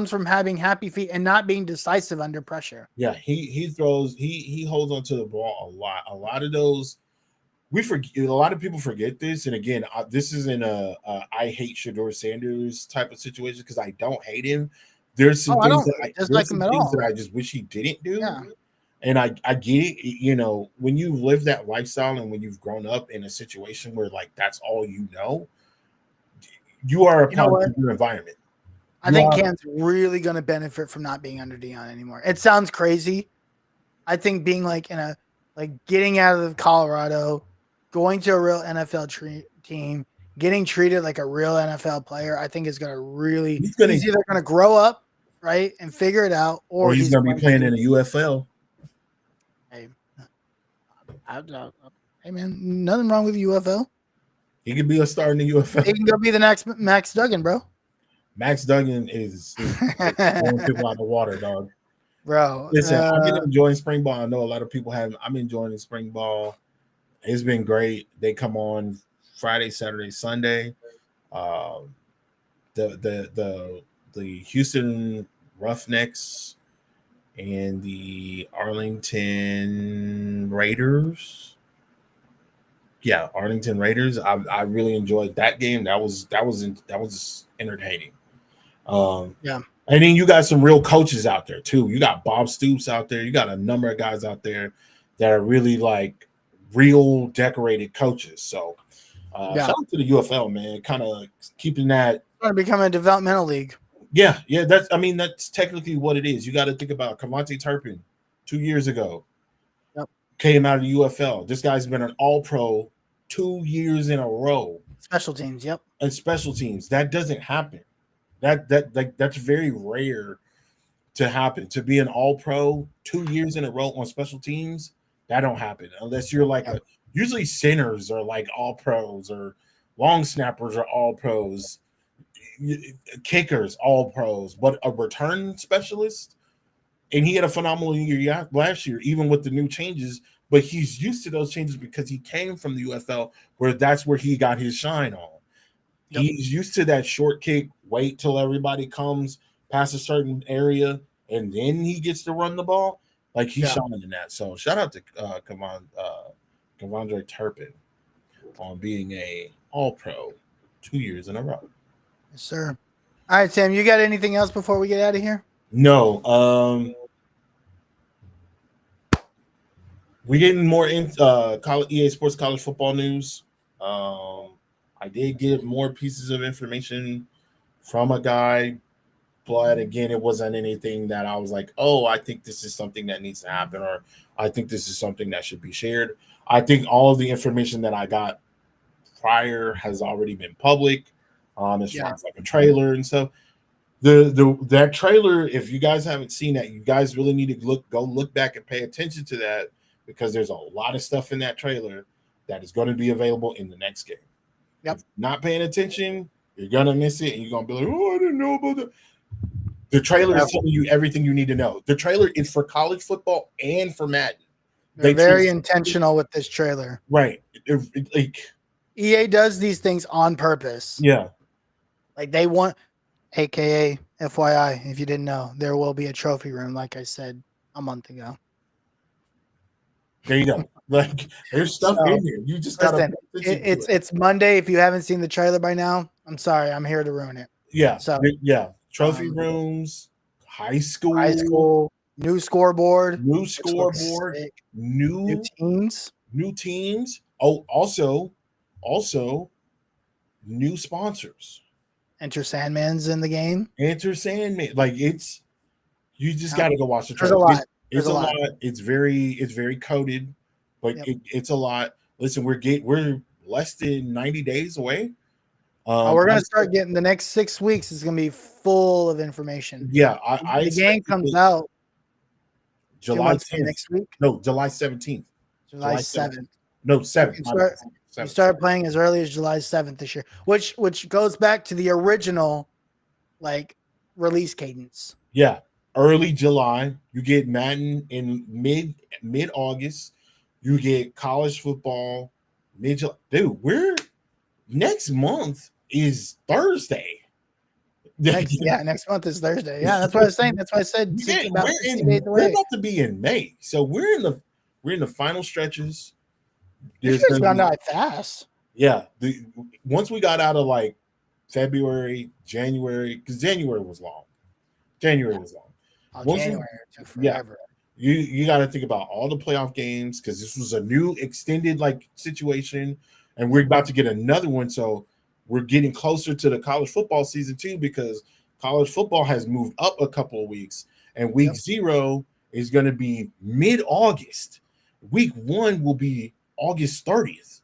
Speaker 1: from having happy feet and not being decisive under pressure.
Speaker 2: Yeah, he throws he holds on to the ball a lot. A lot of those we forget. A lot of people forget this, and again, this isn't a I hate Shedeur Sanders type of situation because I don't hate him. There's some
Speaker 1: I
Speaker 2: things
Speaker 1: don't dislike him at all.
Speaker 2: that I just wish he didn't do.
Speaker 1: Yeah.
Speaker 2: And I get it, you know, when you live that lifestyle and when you've grown up in a situation where like that's all you know, you are a part of your environment.
Speaker 1: I think Cam's really going to benefit from not being under Deion anymore. It sounds crazy. I think being like getting out of Colorado, going to a real NFL team, getting treated like a real NFL player, I think is going to really. He's either going to grow up, right, and figure it out, or
Speaker 2: he's going to be playing in a UFL.
Speaker 1: Hey, hey man, nothing wrong with UFL.
Speaker 2: He could be a star in the UFL.
Speaker 1: He can go be the next Max Duggan, bro.
Speaker 2: Max Duggan is blowing people out of the water, dog.
Speaker 1: Bro,
Speaker 2: listen, I've been enjoying spring ball. I know a lot of people have. I'm enjoying the spring ball. It's been great. They come on Friday, Saturday, Sunday. The Houston Roughnecks and the Arlington Raiders. Yeah, Arlington Raiders. I really enjoyed that game. That was entertaining.
Speaker 1: Yeah.
Speaker 2: And then you got some real coaches out there too. You got Bob Stoops out there. You got a number of guys out there that are really like real decorated coaches. So shout out to the UFL, man. Kind of keeping that.
Speaker 1: It's going to become a developmental league.
Speaker 2: Yeah. That's technically what it is. You got to think about KaVontae Turpin 2 years ago.
Speaker 1: Yep.
Speaker 2: Came out of the UFL. This guy's been an all-pro 2 years in a row.
Speaker 1: Special teams, yep.
Speaker 2: And special teams. That doesn't happen. That's very rare to happen. To be an all-pro 2 years in a row on special teams, that don't happen unless you're like usually centers are like all pros or long snappers are all pros, kickers all pros, but a return specialist, and he had a phenomenal year last year, even with the new changes. But he's used to those changes because he came from the UFL, where that's where he got his shine on. Yep. He's used to that short kick, wait till everybody comes past a certain area, and then he gets to run the ball. Like he's shining in that. So shout out to KaVontae Turpin on being a all-pro 2 years in a row.
Speaker 1: Yes, sir. All right, Sam, you got anything else before we get out of here?
Speaker 2: No. We're getting more in EA Sports college football news. I did get more pieces of information from a guy, but again, it wasn't anything that I was like, oh, I think this is something that needs to happen, or I think this is something that should be shared. I think all of the information that I got prior has already been public, as far as like a trailer and stuff. That trailer, if you guys haven't seen that, you guys really need to go look back and pay attention to that, because there's a lot of stuff in that trailer that is going to be available in the next game.
Speaker 1: Yep.
Speaker 2: If you're not paying attention, you're gonna miss it, and you're gonna be like, "Oh, I didn't know about that." The trailer is telling you everything you need to know. The trailer is for college football and for Madden.
Speaker 1: They're very intentional with this trailer,
Speaker 2: right?
Speaker 1: EA does these things on purpose.
Speaker 2: Yeah,
Speaker 1: like they want. AKA FYI, if you didn't know, there will be a trophy room, like I said a month ago.
Speaker 2: There you go. Like there's stuff in here. You just gotta.
Speaker 1: It's Monday. If you haven't seen the trailer by now, I'm sorry. I'm here to ruin it.
Speaker 2: Yeah. So trophy rooms, high
Speaker 1: school, new scoreboard,
Speaker 2: new teams. Oh, also, new sponsors.
Speaker 1: Enter Sandman's in the game.
Speaker 2: Enter Sandman. Like it's, you just got to go watch the trailer.
Speaker 1: There's a lot.
Speaker 2: It's very coded, but it's a lot. Listen, we're less than 90 days away.
Speaker 1: We're gonna start getting the next 6 weeks. Is gonna be full of information.
Speaker 2: Yeah,
Speaker 1: the game comes out
Speaker 2: July
Speaker 1: 10th next week.
Speaker 2: No, July 17th.
Speaker 1: July 7th.
Speaker 2: No, 7th.
Speaker 1: You start playing as early as July 7th this year, which goes back to the original, like, release cadence.
Speaker 2: Yeah, early July. You get Madden in mid August. You get college football mid-July. Dude, we're next month is Thursday.
Speaker 1: Next month is Thursday. Yeah, that's what I was saying. That's why I said it's about 60 days
Speaker 2: we're
Speaker 1: away.
Speaker 2: about to be in May, so we're in the final stretches.
Speaker 1: This
Speaker 2: There's
Speaker 1: has
Speaker 2: gonna
Speaker 1: gone
Speaker 2: be,
Speaker 1: by fast.
Speaker 2: yeah. Once we got out of like February, January, because January was long.
Speaker 1: Oh,
Speaker 2: Once we-
Speaker 1: January took
Speaker 2: yeah,
Speaker 1: forever.
Speaker 2: you got to think about all the playoff games because this was a new extended like situation, and we're about to get another one. So we're getting closer to the college football season too because college football has moved up a couple of weeks, and week 0 is going to be mid-August. Week 1 will be August 30th.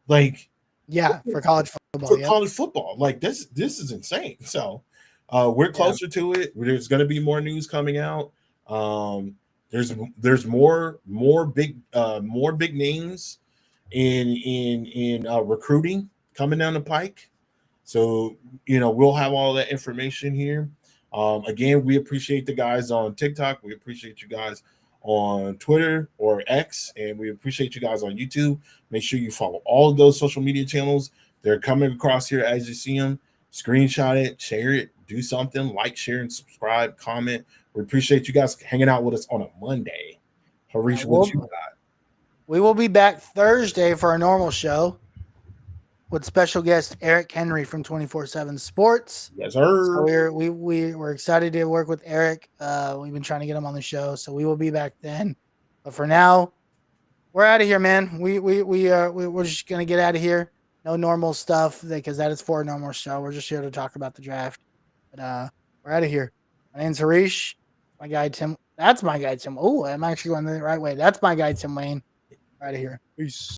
Speaker 2: Like,
Speaker 1: Yeah, for college football.
Speaker 2: for college football, like this is insane. So we're closer to it. There's going to be more news coming out. There's more big names in recruiting coming down the pike. So we'll have all that information here. Again, we appreciate the guys on TikTok. We appreciate you guys on Twitter or X, and we appreciate you guys on YouTube. Make sure you follow all of those social media channels. They're coming across here as you see them. Screenshot it, share it, do something, like, share, and subscribe, comment. We appreciate you guys hanging out with us on a Monday. Harish, what you got?
Speaker 1: We will be back Thursday for our normal show with special guest Eric Henry from 24/7 Sports.
Speaker 2: Yes, sir.
Speaker 1: So we're excited to work with Eric. We've been trying to get him on the show, so we will be back then. But for now, we're out of here, man. We're just gonna get out of here. No normal stuff because that is for a normal show. We're just here to talk about the draft. But we're out of here. My name's Harish. My guy Tim. That's my guy Tim. Oh, I'm actually going the right way. That's my guy Tim Wayne. We're out of here. Peace.